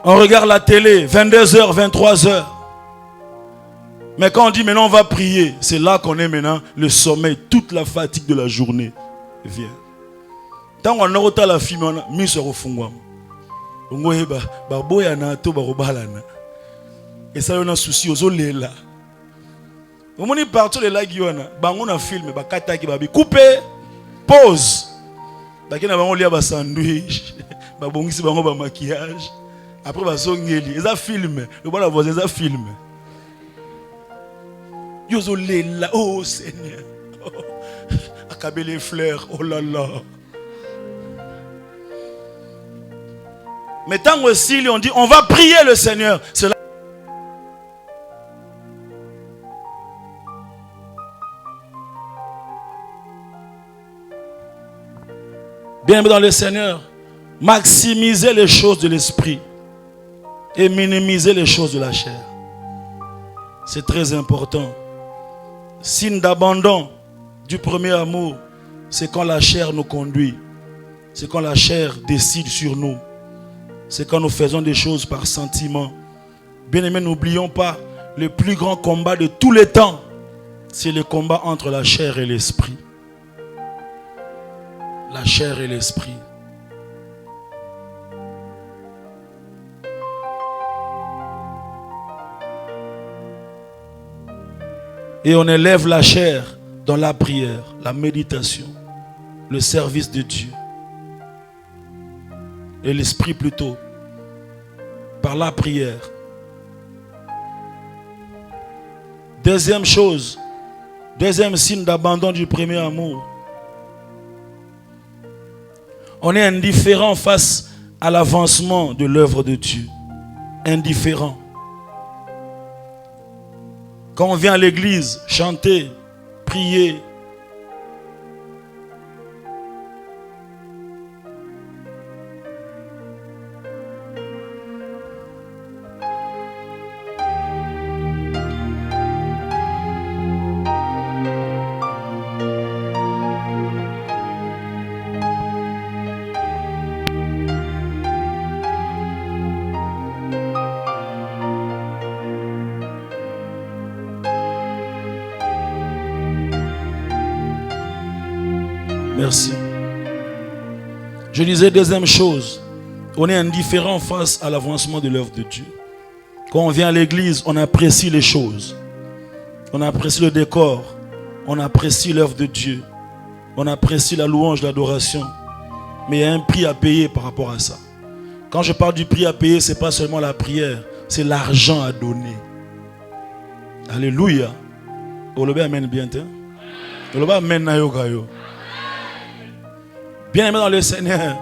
On regarde la télé, 22h, 23h. Mais quand on dit maintenant on va prier, c'est là qu'on est maintenant le sommeil, toute la fatigue de la journée vient. Tant qu'on a autant la fille, on a mis sur le fond. Et ça, on a un souci aux là. On est partout les likes, on a filmé, coupé, pause. On a un sandwich, on a un maquillage. Après, ils ont filmé. Le bon voisin, ils ont filmé. Ils ont là. Oh Seigneur. Accabé les fleurs. Oh là là. Mais tant aussi, on dit, on va prier le Seigneur. C'est là. Bien dans le Seigneur, maximiser les choses de l'esprit et minimiser les choses de la chair. C'est très important. Signe d'abandon du premier amour, c'est quand la chair nous conduit. C'est quand la chair décide sur nous. C'est quand nous faisons des choses par sentiment. Bien-aimés, n'oublions pas, le plus grand combat de tous les temps, c'est le combat entre la chair et l'esprit. La chair et l'esprit. Et on élève la chair dans la prière, la méditation, le service de Dieu. Et l'esprit plutôt, par la prière. Deuxième chose, deuxième signe d'abandon du premier amour. On est indifférent face à l'avancement de l'œuvre de Dieu. Indifférent. Quand on vient à l'église, chanter, prier, merci. Je disais deuxième chose, on est indifférent face à l'avancement de l'œuvre de Dieu. Quand on vient à l'église, on apprécie les choses. On apprécie le décor. On apprécie l'œuvre de Dieu. On apprécie la louange, l'adoration. Mais il y a un prix à payer par rapport à ça. Quand je parle du prix à payer, ce n'est pas seulement la prière, c'est l'argent à donner. Alléluia. Olobe amen bien. Olobe amen na yo kayo. Bien-aimé dans le Seigneur,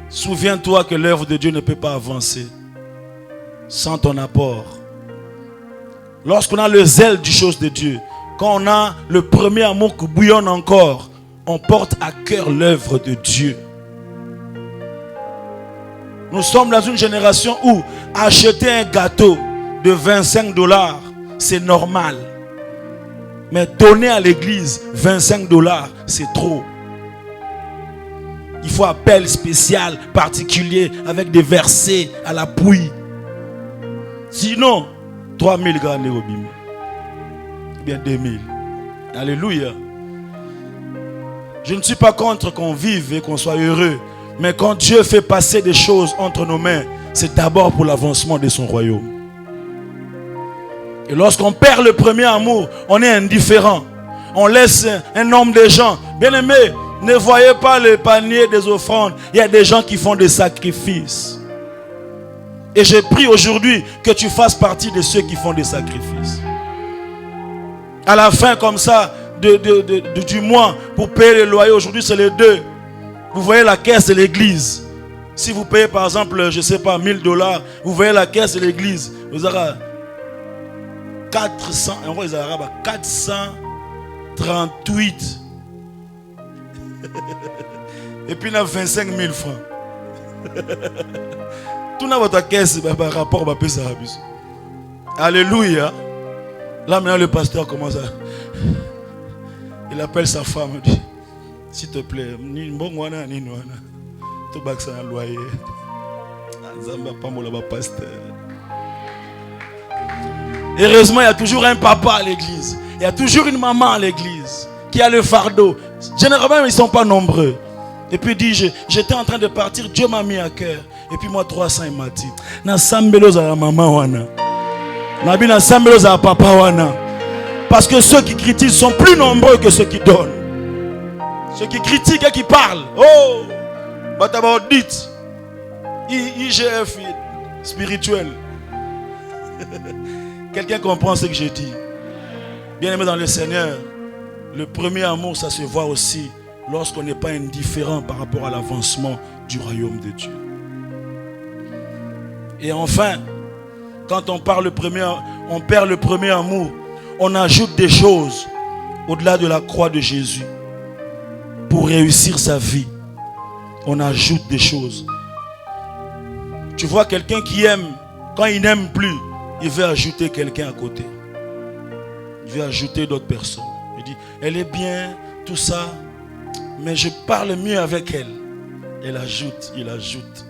souviens-toi que l'œuvre de Dieu ne peut pas avancer sans ton apport. Lorsqu'on a le zèle du chose de Dieu, quand on a le premier amour qui bouillonne encore, on porte à cœur l'œuvre de Dieu. Nous sommes dans une génération où acheter un gâteau de 25 $, c'est normal. Mais donner à l'église 25 $, c'est trop. Il faut appel spécial, particulier, avec des versets à l'appui. Sinon, 3000 grands nérobim. Ou bien 2000. Alléluia. Je ne suis pas contre qu'on vive et qu'on soit heureux. Mais quand Dieu fait passer des choses entre nos mains, c'est d'abord pour l'avancement de son royaume. Et lorsqu'on perd le premier amour, on est indifférent. On laisse un nombre de gens. Bien aimé, ne voyez pas le panier des offrandes. Il y a des gens qui font des sacrifices. Et je prie aujourd'hui que tu fasses partie de ceux qui font des sacrifices. À la fin comme ça du mois, pour payer le loyer, aujourd'hui c'est les 2. Vous voyez la caisse de l'église. Si vous payez par exemple, je ne sais pas, 1000 $, vous voyez la caisse de l'église. Vous aurez 438. Et puis il y a 25 000 francs. Tout dans votre caisse, rapport va payer ça. Alléluia. Là maintenant le pasteur commence à... Il appelle sa femme, il dit, s'il te plaît, tout bas ça un loyer. Heureusement, il y a toujours un papa à l'église. Il y a toujours une maman à l'église qui a le fardeau. Généralement, ils ne sont pas nombreux. Et puis il dit, j'étais en train de partir, Dieu m'a mis à cœur. Et puis moi, 300, il m'a dit, na sambelos à la maman wana. Nabi na sambelos à papa wana. Parce que ceux qui critiquent sont plus nombreux que ceux qui donnent. Ceux qui critiquent et qui parlent. Oh, but about it. IGF spirituel. Quelqu'un comprend ce que j'ai dit. Bien-aimé dans le Seigneur, le premier amour, ça se voit aussi lorsqu'on n'est pas indifférent par rapport à l'avancement du royaume de Dieu. Et enfin, quand on perd le premier amour, on ajoute des choses au-delà de la croix de Jésus. Pour réussir sa vie, on ajoute des choses. Tu vois quelqu'un qui aime, quand il n'aime plus, il veut ajouter quelqu'un à côté. Il veut ajouter d'autres personnes. Il dit, elle est bien, tout ça, mais je parle mieux avec elle. Elle ajoute, il ajoute.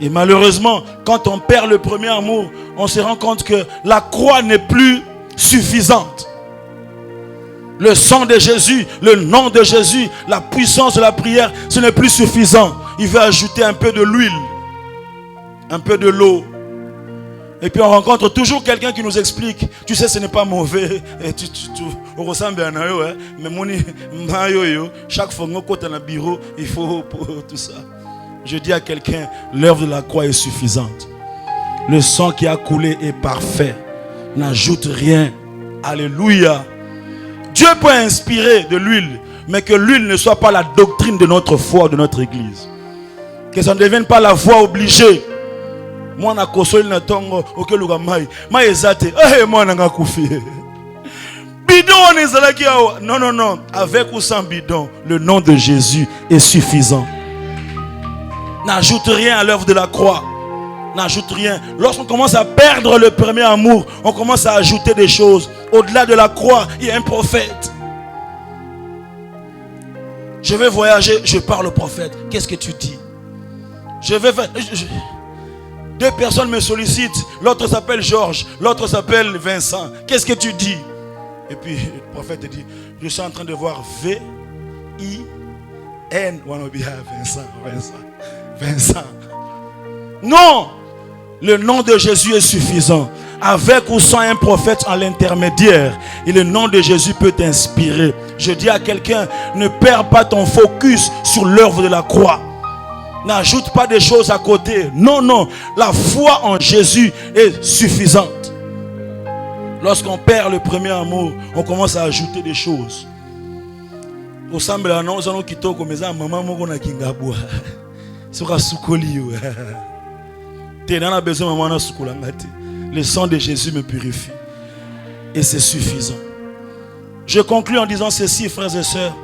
Et malheureusement, quand on perd le premier amour, on se rend compte que la croix n'est plus suffisante. Le sang de Jésus, le nom de Jésus, la puissance de la prière, ce n'est plus suffisant. Il veut ajouter un peu de l'huile, un peu de l'eau. Et puis on rencontre toujours quelqu'un qui nous explique. Tu sais, ce n'est pas mauvais. Et on ressemble à un ayo, mais chaque fois qu'on est dans le bureau, il faut tout ça. Je dis à quelqu'un, l'œuvre de la croix est suffisante. Le sang qui a coulé est parfait. N'ajoute rien. Alléluia. Dieu peut inspirer de l'huile, mais que l'huile ne soit pas la doctrine de notre foi, de notre église. Que ça ne devienne pas la voie obligée. Moi, na kosoli na tongo, ok luga mai ezate, moi na kufi. Bidon ezalaki awa. Non, non, non. Avec ou sans bidon, le nom de Jésus est suffisant. N'ajoute rien à l'œuvre de la croix. N'ajoute rien. Lorsqu'on commence à perdre le premier amour, on commence à ajouter des choses. Au-delà de la croix, il y a un prophète. Je vais voyager, je parle au prophète. Qu'est-ce que tu dis? Je vais faire... Deux personnes me sollicitent. L'autre s'appelle Georges, l'autre s'appelle Vincent. Qu'est-ce que tu dis? Et puis le prophète dit, je suis en train de voir V-I-N. Vincent. Non! Le nom de Jésus est suffisant. Avec ou sans un prophète en l'intermédiaire, et le nom de Jésus peut t'inspirer. Je dis à quelqu'un, ne perds pas ton focus sur l'œuvre de la croix. N'ajoute pas des choses à côté. Non, non. La foi en Jésus est suffisante. Lorsqu'on perd le premier amour, on commence à ajouter des choses. Au semble à nous, nous quittons comme ça, maman, moi, on a kingabou. Sur un soukoli. T'es dans la besoin, maman, on a soukoulangati. Le sang de Jésus me purifie. Et c'est suffisant. Je conclue en disant ceci, frères et sœurs.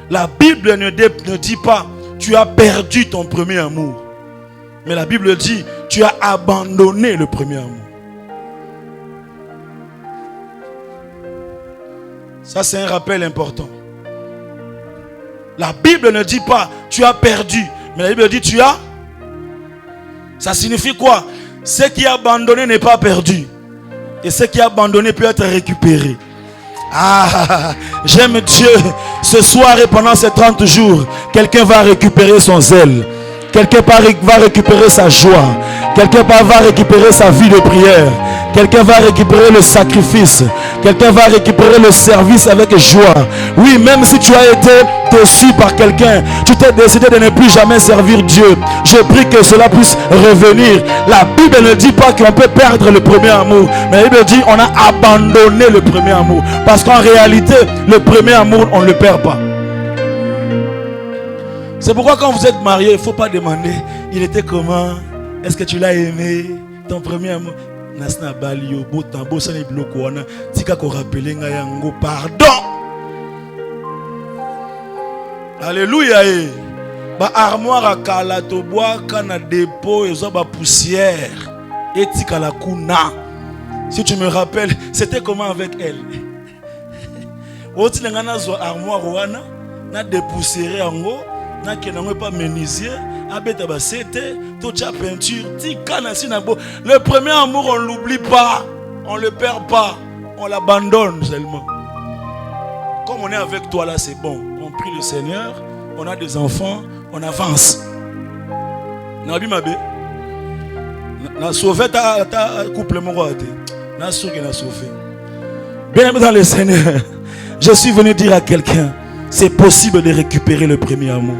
La Bible ne dit pas tu as perdu ton premier amour. Mais la Bible dit tu as abandonné le premier amour. Ça, c'est un rappel important. La Bible ne dit pas tu as perdu. Mais la Bible dit tu as. Ça signifie quoi? Ce qui est abandonné n'est pas perdu. Et ce qui est abandonné peut être récupéré. Ah, j'aime Dieu. Ce soir et pendant ces 30 jours, quelqu'un va récupérer son zèle. Quelqu'un va récupérer sa joie. Quelqu'un va récupérer sa vie de prière. Quelqu'un va récupérer le sacrifice. Quelqu'un va récupérer le service avec joie. Oui, même si tu as été déçu par quelqu'un, tu t'es décidé de ne plus jamais servir Dieu. Je prie que cela puisse revenir. La Bible ne dit pas qu'on peut perdre le premier amour. Mais la Bible dit qu'on a abandonné le premier amour. Parce qu'en réalité, le premier amour, on ne le perd pas. C'est pourquoi quand vous êtes marié, il ne faut pas demander il était comment, est-ce que tu l'as aimé, ton premier amour. Pardon. Alléluia. Ba armoire à kalatoboa kana dépôt et ba poussière et tikala kuna. Si tu me rappelles, c'était comment avec elle? Oti ngana zo armoire wana na dépoussiéré ango. Pas menuisier, peinture. Le premier amour, on ne l'oublie pas, on ne le perd pas, on l'abandonne seulement. Comme on est avec toi là, c'est bon. On prie le Seigneur, on a des enfants, on avance. Nabi Mabé, na sauvé ta couple mon roi. Na sauvé. Bien aimé dans le Seigneur, je suis venu dire à quelqu'un. C'est possible de récupérer le premier amour.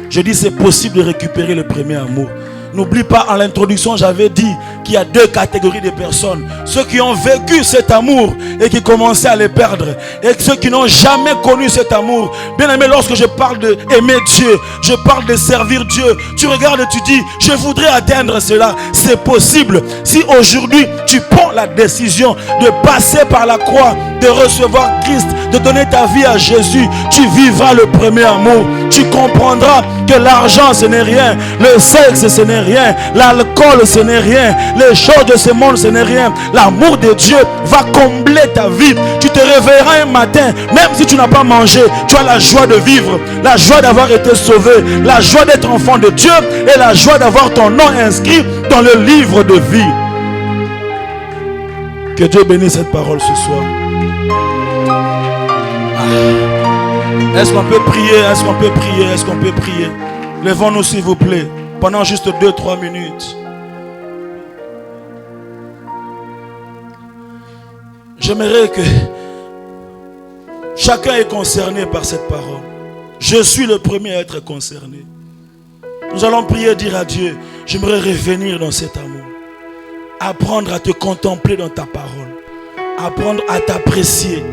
Je dis c'est possible de récupérer le premier amour. N'oublie pas, en l'introduction, j'avais dit qu'il y a deux catégories de personnes. Ceux qui ont vécu cet amour et qui commençaient à le perdre. Et ceux qui n'ont jamais connu cet amour. Bien aimé, lorsque je parle d'aimer Dieu, je parle de servir Dieu. Tu regardes et tu dis, je voudrais atteindre cela. C'est possible. Si aujourd'hui, tu prends la décision de passer par la croix, de recevoir Christ, de donner ta vie à Jésus, tu vivras le premier amour. Tu comprendras que l'argent, ce n'est rien. Le sexe, ce n'est rien. L'alcool, ce n'est rien. Les choses de ce monde, ce n'est rien. L'amour de Dieu va combler ta vie. Tu te réveilleras un matin, même si tu n'as pas mangé, tu as la joie de vivre, la joie d'avoir été sauvé, la joie d'être enfant de Dieu et la joie d'avoir ton nom inscrit dans le livre de vie. Que Dieu bénisse cette parole ce soir. Est-ce qu'on peut prier? Est-ce qu'on peut prier? Est-ce qu'on peut prier? Levons-nous s'il vous plaît pendant juste 2-3 minutes. J'aimerais que chacun est concerné par cette parole. Je suis le premier à être concerné. Nous allons prier, dire à Dieu, j'aimerais revenir dans cet amour. Apprendre à te contempler dans ta parole. Apprendre à t'apprécier.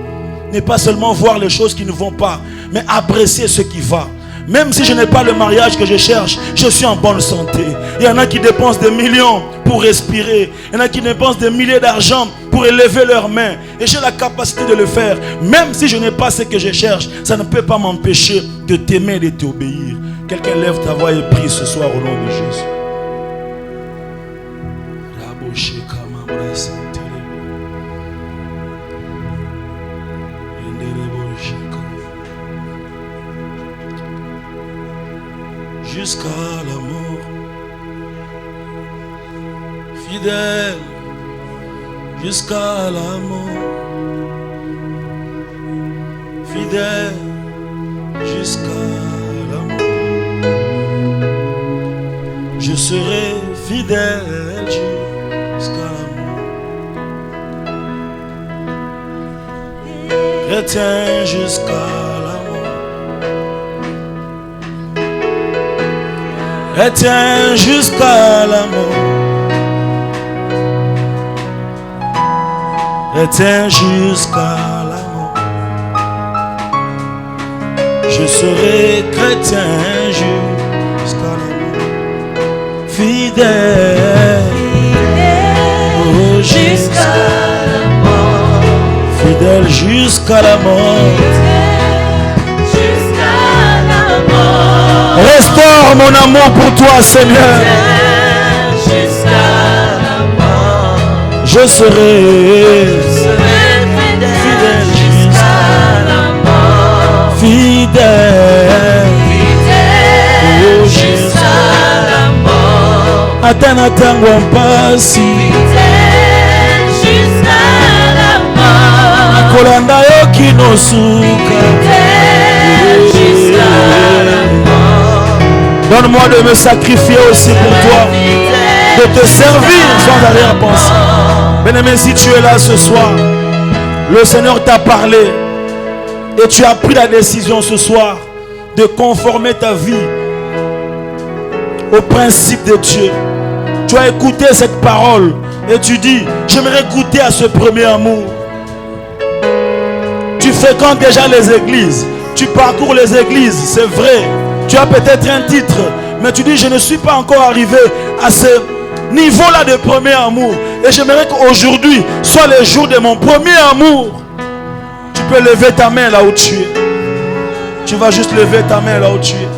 Ne pas seulement voir les choses qui ne vont pas, mais apprécier ce qui va. Même si je n'ai pas le mariage que je cherche, je suis en bonne santé. Il y en a qui dépensent des millions pour respirer. Il y en a qui dépensent des milliers d'argent pour élever leurs mains. Et j'ai la capacité de le faire. Même si je n'ai pas ce que je cherche, ça ne peut pas m'empêcher de t'aimer et de t'obéir. Quelqu'un lève ta voix et prie ce soir au nom de Jésus. Jusqu'à la mort, fidèle, jusqu'à la mort, fidèle, jusqu'à la mort. Je serai fidèle jusqu'à la mort, chrétien jusqu'à la mort, chrétien jusqu'à la mort, chrétien jusqu'à la mort. Je serai chrétien jusqu'à la mort, fidèle, oh, jusqu'à la mort, fidèle jusqu'à la mort. Restaure mon amour pour toi, Seigneur. Jusqu'à la mort. Je serai fidèle jusqu'à la mort. Fidèle, oh, jusqu'à la mort. Atanatango mpasi. Fidèle jusqu'à la mort. Akolanda yoki no suka. Fidèle jusqu'à la mort. Donne-moi de me sacrifier aussi pour toi, de te servir sans arrière-pensée. Bien-aimé, si tu es là ce soir, le Seigneur t'a parlé et tu as pris la décision ce soir de conformer ta vie au principe de Dieu. Tu as écouté cette parole et tu dis, j'aimerais goûter à ce premier amour. Tu fréquentes déjà les églises, tu parcours les églises, c'est vrai. Tu as peut-être un titre, mais tu dis, je ne suis pas encore arrivé à ce niveau-là de premier amour. Et j'aimerais qu'aujourd'hui soit le jour de mon premier amour. Tu peux lever ta main là où tu es. Tu vas juste lever ta main là où tu es.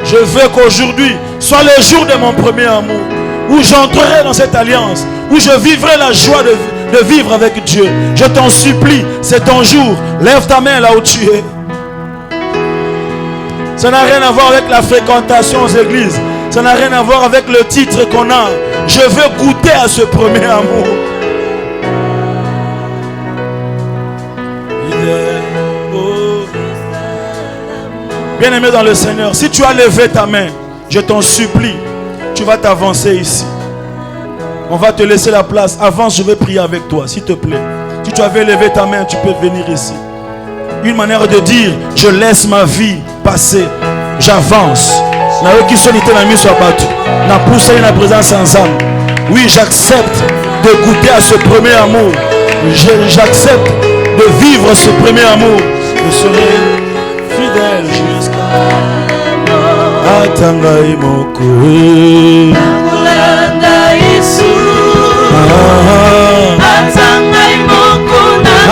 Je veux qu'aujourd'hui soit le jour de mon premier amour, où j'entrerai dans cette alliance, où je vivrai la joie de vivre avec Dieu. Je t'en supplie, c'est ton jour. Lève ta main là où tu es. Ça n'a rien à voir avec la fréquentation aux églises. Ça n'a rien à voir avec le titre qu'on a. Je veux goûter à ce premier amour. Bien-aimé dans le Seigneur, si tu as levé ta main, je t'en supplie, tu vas t'avancer ici. On va te laisser la place. Avance, je vais prier avec toi, s'il te plaît. Si tu avais levé ta main, tu peux venir ici. Une manière de dire, je laisse ma vie passer, j'avance. Oui, j'accepte de goûter à ce premier amour. J'accepte de vivre ce premier amour. Je serai fidèle jusqu'à Atangai Mokoe.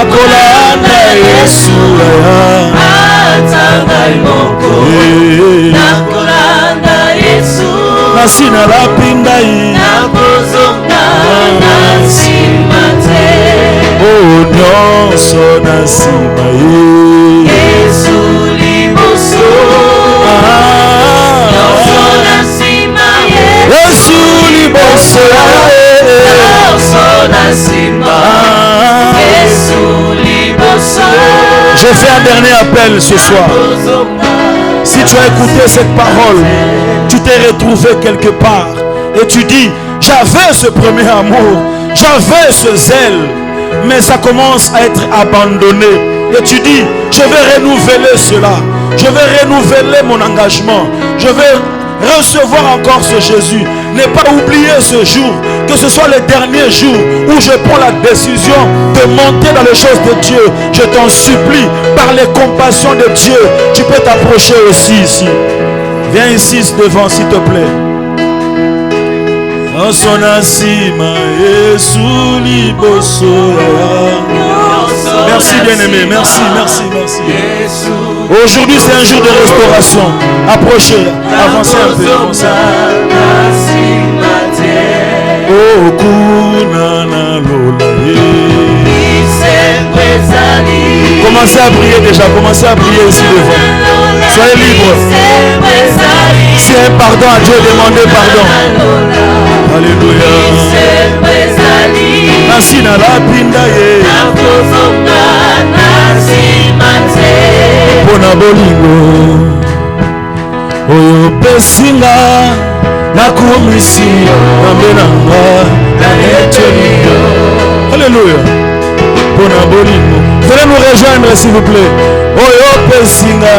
Akolanda Yesu Atangai Mokoe. Nakolanda Yesu Nasina lapindai Nakozonga nasimate. Oh nyonso nasima Yesu liboso. Nyonso nasima Yesu liboso. Nyonso nasima Yesu liboso. Je fais un dernier appel ce soir. Si tu as écouté cette parole, tu t'es retrouvé quelque part et tu dis, j'avais ce premier amour, j'avais ce zèle, mais ça commence à être abandonné. Et tu dis, je vais renouveler cela. Je vais renouveler mon engagement. Je vais recevoir encore ce Jésus. Ne pas oublier ce jour, que ce soit le dernier jour où je prends la décision de monter dans les choses de Dieu. Je t'en supplie, par les compassions de Dieu, tu peux t'approcher aussi ici. Viens ici devant, s'il te plaît. Merci bien-aimé, merci. Aujourd'hui c'est un jour de restauration. Approchez, avancez un peu. Commencez à prier déjà, commencez à prier ici devant. Soyez libres. Si un pardon à Dieu, demandez pardon. Alléluia. Nasina la pinda ye. Bona bolingo. Oyo pesinga na kumisi na menanga na etelio. Alléluia. Bona bolingo. Venez nous rejoindre s'il vous plaît. Oyo pesinga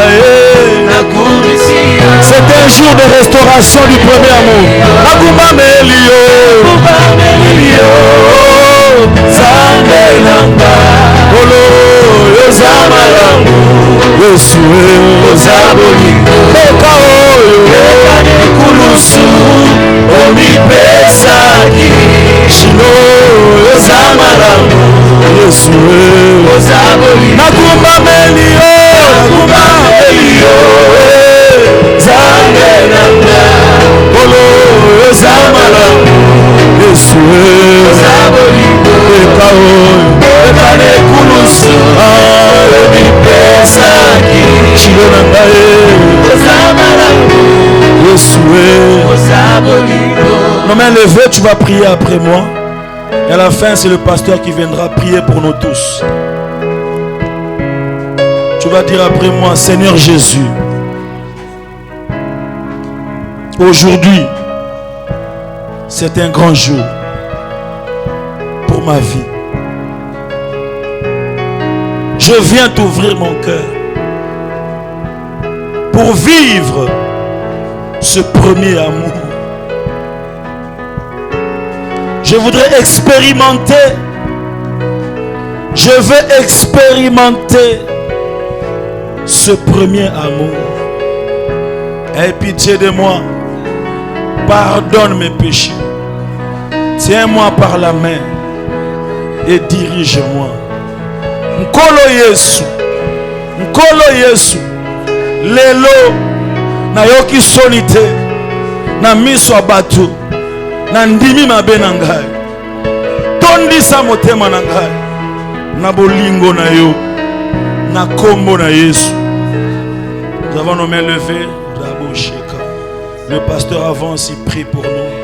na kumisi. C'est un jour de restauration du premier amour. Akuma melio. Sandelanga Olo Yozamalangu Yesue Ozabolingo Eka oyo Eka nekulusu Omi pesaki Shino Yozamalangu Yesue Ozabolingo Nakuma melio Sandelanga Olo Yozamalangu Yesue Ozabolingo Eka oyo Eka nekulusu Omi pesaki Shino nangaye Ozamalangu Yesue Ozabolingo. Non mais levez, tu vas prier après moi. Et à la fin, c'est le pasteur qui viendra prier pour nous tous. Tu vas dire après moi, Seigneur Jésus, aujourd'hui, c'est un grand jour pour ma vie. Je viens t'ouvrir mon cœur pour vivre ce premier amour. Je voudrais expérimenter. Je veux expérimenter ce premier amour. Aie pitié de moi. Pardonne mes péchés. Tiens-moi par la main et dirige-moi. Nkolo Yesu. Nkolo Yesu. Lelo na yoki sonite na miso abatu na ndimi mabe na ngai. Tondisa motema na ngai na bolingo na yo na kombo na Yesu. Nous avons nos mains levées. Le pasteur avance, il prie pour nous.